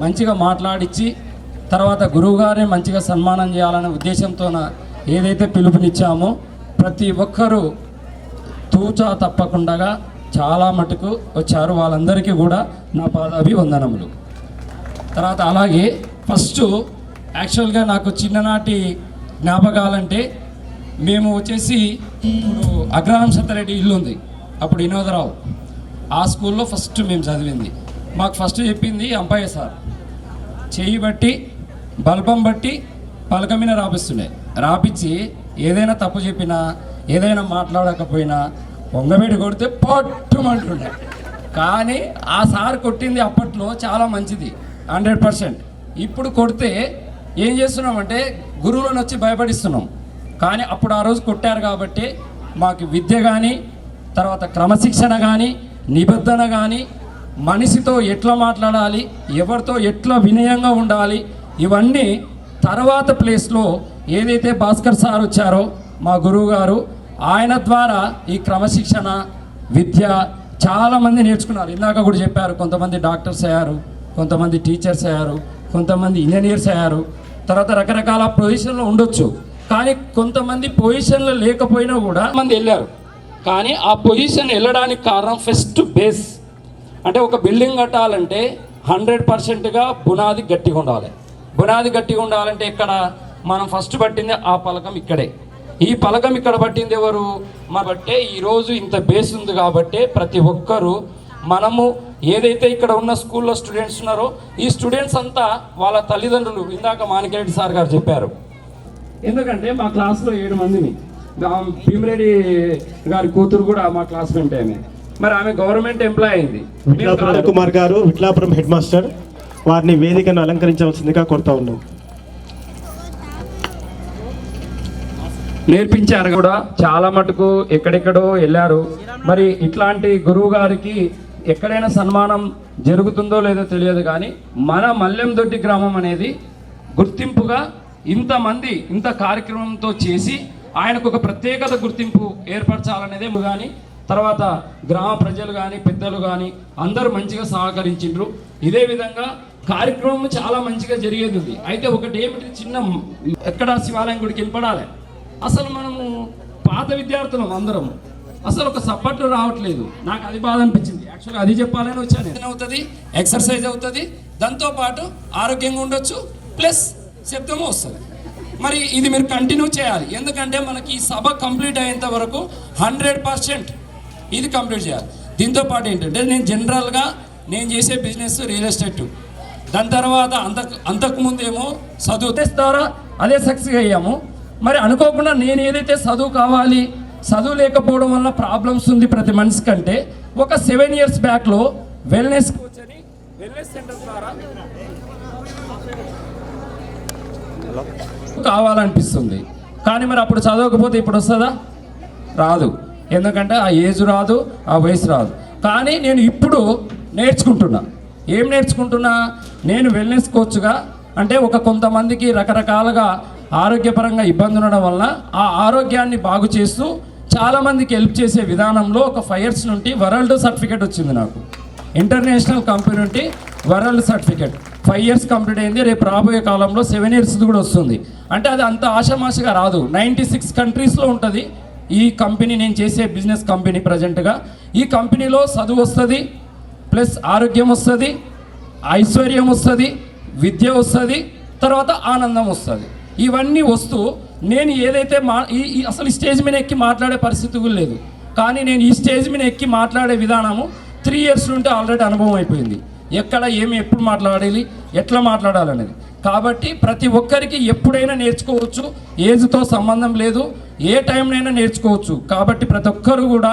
మంచిగా మాట్లాడించి తర్వాత గురువుగారిని మంచిగా సన్మానం చేయాలనే ఉద్దేశంతో ఏదైతే పిలుపునిచ్చామో ప్రతి ఒక్కరూ తూచా తప్పకుండా చాలా మటుకు వచ్చారు. వాళ్ళందరికీ కూడా నా పాదాభివందనములు. తర్వాత అలాగే ఫస్ట్ యాక్చువల్గా నాకు చిన్ననాటి జ్ఞాపకాలంటే మేము వచ్చేసి ఇప్పుడు అగ్రహారం సత్యరెడ్డి ఇల్లు ఉంది, అప్పుడు వినోదరావు ఆ స్కూల్లో ఫస్ట్ మేము చదివింది. మాకు ఫస్ట్ చెప్పింది అంపయ్య సార్. చేయి బట్టి బల్బం బట్టి పలక మీద రాపిచ్చి ఏదైనా తప్పు చెప్పినా ఏదైనా మాట్లాడకపోయినా పొంగబెట్టి కొడితే పట్టుమంటుండే. కానీ ఆ సార్ కొట్టింది అప్పట్లో చాలా మంచిది, 100%. ఇప్పుడు కొడితే ఏం చేస్తున్నామంటే గురువులను వచ్చి భయపడిస్తున్నాం. కానీ అప్పుడు ఆ రోజు కొట్టారు కాబట్టి మాకు విద్య కానీ, తర్వాత క్రమశిక్షణ కానీ, నిబద్ధన కానీ, మనిషితో ఎట్లా మాట్లాడాలి, ఎవరితో ఎట్లా వినయంగా ఉండాలి, ఇవన్నీ తర్వాత ప్లేస్లో ఏదైతే భాస్కర్ సార్ వచ్చారో మా గురువు గారు, ఆయన ద్వారా ఈ క్రమశిక్షణ విద్య చాలామంది నేర్చుకున్నారు. ఇందాక కూడా చెప్పారు, కొంతమంది డాక్టర్స్ అయ్యారు, కొంతమంది టీచర్స్ అయ్యారు, కొంతమంది ఇంజనీర్స్ అయ్యారు. తర్వాత రకరకాల పొజిషన్లో ఉండొచ్చు, కానీ కొంతమంది పొజిషన్లో లేకపోయినా కూడా మంది వెళ్ళారు. కానీ ఆ పొజిషన్ వెళ్ళడానికి కారణం ఫస్ట్ బేస్. అంటే ఒక బిల్డింగ్ కట్టాలంటే 100%గా బునాది గట్టిగా ఉండాలి. బునాది గట్టిగా ఉండాలంటే ఇక్కడ మనం ఫస్ట్ పట్టింది ఆ పలకం ఇక్కడే. ఈ పలకం ఇక్కడ పట్టింది ఎవరు? మన బట్టే ఈరోజు ఇంత బేస్ ఉంది. కాబట్టి ప్రతి ఒక్కరూ మనము ఏదైతే ఇక్కడ ఉన్న స్కూల్లో స్టూడెంట్స్ ఉన్నారో ఈ స్టూడెంట్స్ అంతా వాళ్ళ తల్లిదండ్రులు, ఇందాక మాణిక్యరెడ్డి సార్ గారు చెప్పారు. ఎందుకంటే మా క్లాస్లో 7 మందిని, భీమిరెడ్డి గారి కూతురు కూడా మా క్లాస్మేట్ ఆమె. మరి ఆమె గవర్నమెంట్ ఎంప్లాయ్ అయింది. కుమార్ గారు విట్లాపురం హెడ్ మాస్టర్, వారిని వేదికను అలంకరించవలసిందిగా కోరుతా ఉన్నాం. నేర్పించారు కూడా, చాలా మటుకు ఎక్కడెక్కడో వెళ్ళారు. మరి ఇట్లాంటి గురువు గారికి ఎక్కడైనా సన్మానం జరుగుతుందో లేదో తెలియదు, కానీ మన మల్లెందొడ్డి గ్రామం అనేది గుర్తింపుగా ఇంతమంది ఇంత కార్యక్రమంతో చేసి ఆయనకు ఒక ప్రత్యేకత గుర్తింపు ఏర్పరచాలనేదే. కానీ తర్వాత గ్రామ ప్రజలు కానీ పెద్దలు కానీ అందరూ మంచిగా సహకరించిండ్రు. ఇదే విధంగా కార్యక్రమం చాలా మంచిగా జరిగేది ఉంది. అయితే ఒకటి ఏమిటి, చిన్న ఎక్కడ శివాలయం గుడికి వెళ్ళిపడాలి. అసలు మనము పాత విద్యార్థులం అందరం, అసలు ఒక సపోర్ట్ రావట్లేదు. నాకు అది బాధ అనిపించింది. యాక్చువల్గా అది చెప్పాలని వచ్చాను. అవుతుంది, ఎక్సర్సైజ్ అవుతుంది, దాంతోపాటు ఆరోగ్యంగా ఉండొచ్చు, ప్లస్ శబ్దము వస్తుంది. మరి ఇది మీరు కంటిన్యూ చేయాలి. ఎందుకంటే మనకి ఈ సభ కంప్లీట్ అయ్యేంత వరకు 100% ఇది కంప్లీట్ చేయాలి. దీంతోపాటు ఏంటంటే నేను జనరల్గా నేను చేసే బిజినెస్ రియల్ ఎస్టేట్. దాని తర్వాత అంతకుముందేమో చదువు తెస్తారా అదే సక్సెస్ అయ్యాము. మరి అనుకోకుండా నేను ఏదైతే చదువు కావాలి, చదువు లేకపోవడం వల్ల ప్రాబ్లమ్స్ ఉంది ప్రతి మనిషి కంటే, ఒక 7 years బ్యాక్లో వెల్నెస్ కోచ్ అని వెల్నెస్ సెంటర్ ద్వారా కావాలనిపిస్తుంది. కానీ మరి అప్పుడు చదవకపోతే ఇప్పుడు వస్తుందా? రాదు. ఎందుకంటే ఆ ఏజ్ రాదు, ఆ వయసు రాదు. కానీ నేను ఇప్పుడు నేర్చుకుంటున్నా. ఏం నేర్చుకుంటున్నా? నేను వెల్నెస్ కోచ్గా అంటే కొంతమందికి రకరకాలుగా ఆరోగ్యపరంగా ఇబ్బంది ఉండడం వల్ల ఆ ఆరోగ్యాన్ని బాగు చేస్తూ చాలామందికి హెల్ప్ చేసే విధానంలో ఒక 5 years నుండి వరల్డ్ సర్టిఫికేట్ వచ్చింది నాకు. ఇంటర్నేషనల్ కంపెనీ నుండి వరల్డ్ సర్టిఫికేట్ 5 years కంప్లీట్ అయింది. రేపు రాబోయే కాలంలో 7 years కూడా వస్తుంది. అంటే అది అంత ఆషామాషిగా రాదు. 96 countries ఉంటుంది ఈ కంపెనీ. నేను చేసే బిజినెస్ కంపెనీ ప్రజెంట్గా. ఈ కంపెనీలో చదువు వస్తుంది, ప్లస్ ఆరోగ్యం వస్తుంది, ఐశ్వర్యం వస్తుంది, విద్య వస్తుంది, తర్వాత ఆనందం వస్తుంది. ఇవన్నీ వస్తూ నేను ఏదైతే అసలు ఈ స్టేజ్ మీద ఎక్కి మాట్లాడే పరిస్థితి కూడా లేదు. కానీ నేను ఈ స్టేజ్ మీద ఎక్కి మాట్లాడే విధానము 3 years నుండి ఆల్రెడీ అనుభవం అయిపోయింది. ఎక్కడ ఎప్పుడు మాట్లాడాలి, ఎట్లా మాట్లాడాలనేది. కాబట్టి ప్రతి ఒక్కరికి ఎప్పుడైనా నేర్చుకోవచ్చు, ఏజ్తో సంబంధం లేదు, ఏ టైంనైనా నేర్చుకోవచ్చు. కాబట్టి ప్రతి ఒక్కరు కూడా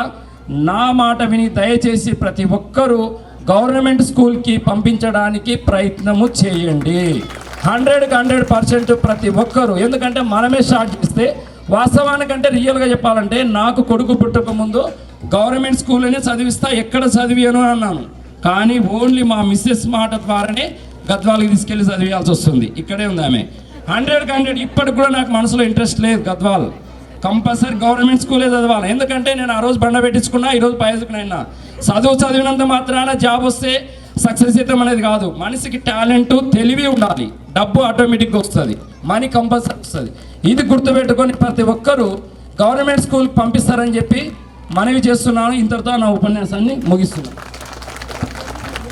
నా మాట విని దయచేసి ప్రతి ఒక్కరూ గవర్నమెంట్ స్కూల్కి పంపించడానికి ప్రయత్నము చేయండి. 100% ప్రతి ఒక్కరు. ఎందుకంటే మనమే స్టార్ట్ చేస్తే, వాస్తవానికంటే రియల్గా చెప్పాలంటే నాకు కొడుకు పుట్టక ముందు గవర్నమెంట్ స్కూల్లోనే చదివిస్తా, ఎక్కడ చదివాను అన్నాను. కానీ ఓన్లీ మా మిస్సెస్ మాట ద్వారానే గద్వాలకి తీసుకెళ్ళి చదివాల్సి వస్తుంది. ఇక్కడే ఉంది ఆమె. 100% ఇప్పటికి కూడా నాకు మనసులో ఇంట్రెస్ట్ లేదు. గద్వాల్ కంపల్సరీ గవర్నమెంట్ స్కూలే చదవాలి. ఎందుకంటే నేను ఆ రోజు బండ పెట్టించుకున్నా, ఈరోజు పైసుకునైనా. చదివినంత మాత్రాన జాబ్ వస్తే సక్సెస్ అవుతాం అనేది కాదు. మనిషికి టాలెంట్, తెలివి ఉండాలి. డబ్బు ఆటోమేటిక్గా వస్తుంది, మనీ కంపల్సరీ వస్తుంది. ఇది గుర్తుపెట్టుకొని ప్రతి ఒక్కరూ గవర్నమెంట్ స్కూల్కి పంపిస్తారని చెప్పి మనవి చేస్తున్నాను. ఇంతటితో నా ఉపన్యాసాన్ని ముగిస్తున్నాను.